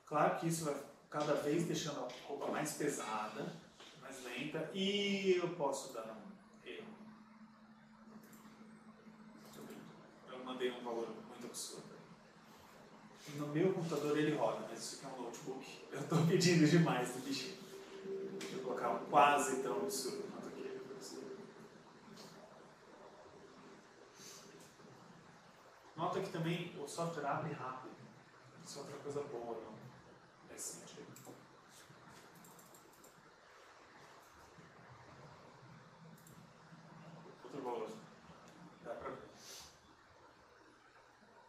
Claro que isso vai cada vez deixando a roupa mais pesada, mais lenta, e eu posso dar um erro. Eu mandei um valor muito absurdo. No meu computador ele roda, mas isso aqui é um notebook. Eu estou pedindo demais do bichinho. Deixa eu colocar um quase tão absurdo quanto aquele. Nota que também o software abre rápido. Isso é outra coisa boa, não? Nesse sentido. Outro valor. Dá pra ver.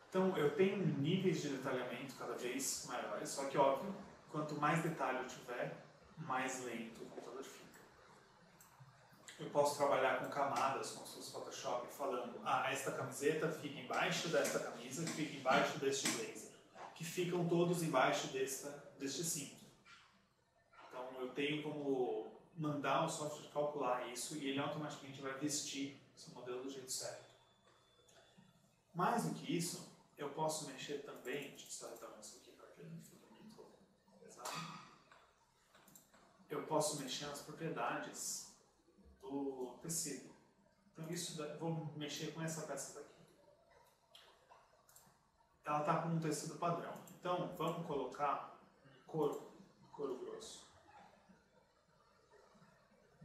Então, eu tenho níveis de detalhamento cada vez maiores, só que, óbvio, quanto mais detalhe eu tiver, mais lento o computador fica. Eu posso trabalhar com camadas, como se fosse Photoshop, falando, esta camiseta fica embaixo desta camisa, que fica embaixo deste blazer, que ficam todos embaixo deste cinto. Então, eu tenho como mandar o software calcular isso e ele automaticamente vai vestir esse modelo do jeito certo. Mais do que isso, eu posso mexer também, deixa eu só retomar isso aqui para que ele não fique muito pesado. Eu posso mexer nas propriedades do tecido. Então isso, vou mexer com essa peça daqui. ela está com um tecido padrão. Então, vamos colocar um couro grosso.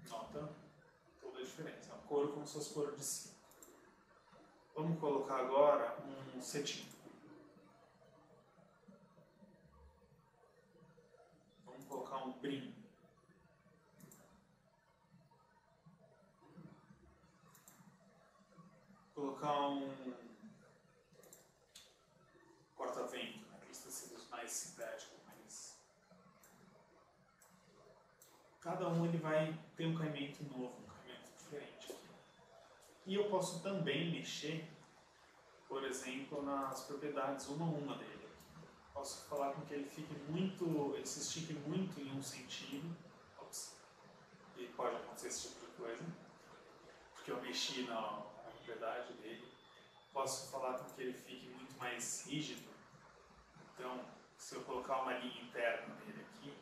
Nota toda a diferença. É um couro como se fosse couro de cima. Vamos colocar agora um cetim. Vamos colocar um brim. Colocar um corta-vento, né? Aqueles tecidos mais sintéticos, mais... Cada um ele vai ter um caimento novo, um caimento diferente. E eu posso também mexer, por exemplo, nas propriedades uma a uma dele. Posso falar com que ele fique muito, ele se estique muito em um sentido. Ops. E pode acontecer esse tipo de coisa, porque eu mexi na propriedade dele. Posso falar com que ele fique muito mais rígido. Então, se eu colocar uma linha interna nele aqui,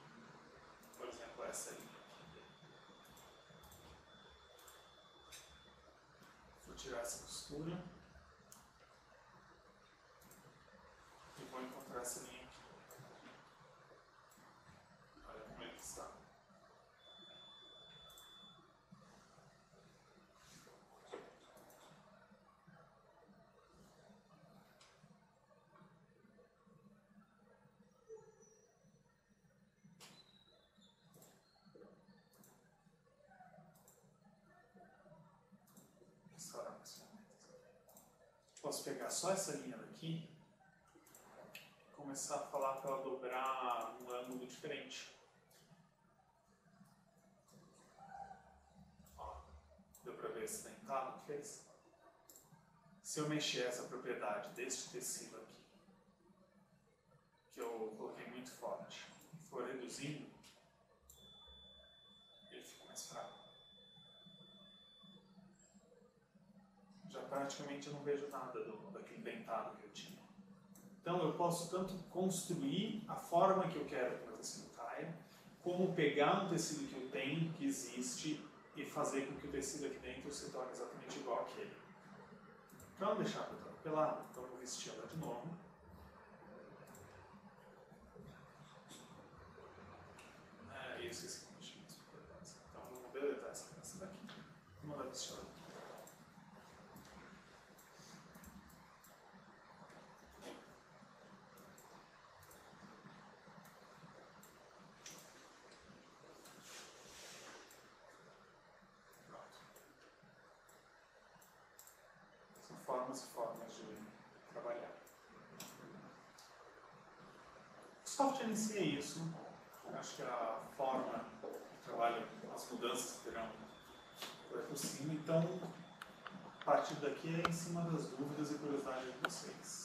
por exemplo, essa linha aqui, vou tirar essa costura e vou encontrar essa linha aqui. Olha como é que está. Posso pegar só essa linha daqui e começar a falar para ela dobrar um ângulo diferente. Ó, deu para ver esse dentado que fez? Se eu mexer essa propriedade deste tecido aqui, que eu coloquei muito forte, e for reduzindo, ele fica mais fraco. Já praticamente eu não vejo nada daquele dentado que eu tinha. Então eu posso tanto construir a forma que eu quero que o meu tecido caia, como pegar um tecido que eu tenho, que existe, e fazer com que o tecido aqui dentro se torne exatamente igual àquele. Para não deixar para atropelado, então eu vou vestir ela de novo. Eu esqueci que mexer nas propriedades. Então vamos deletar essa daqui. Vamos mandar vestir ela. Formas e formas de trabalhar. O software em si é isso. Acho que a forma de trabalho, as mudanças terão por cima. Então, a partir daqui é em cima das dúvidas e curiosidades de vocês.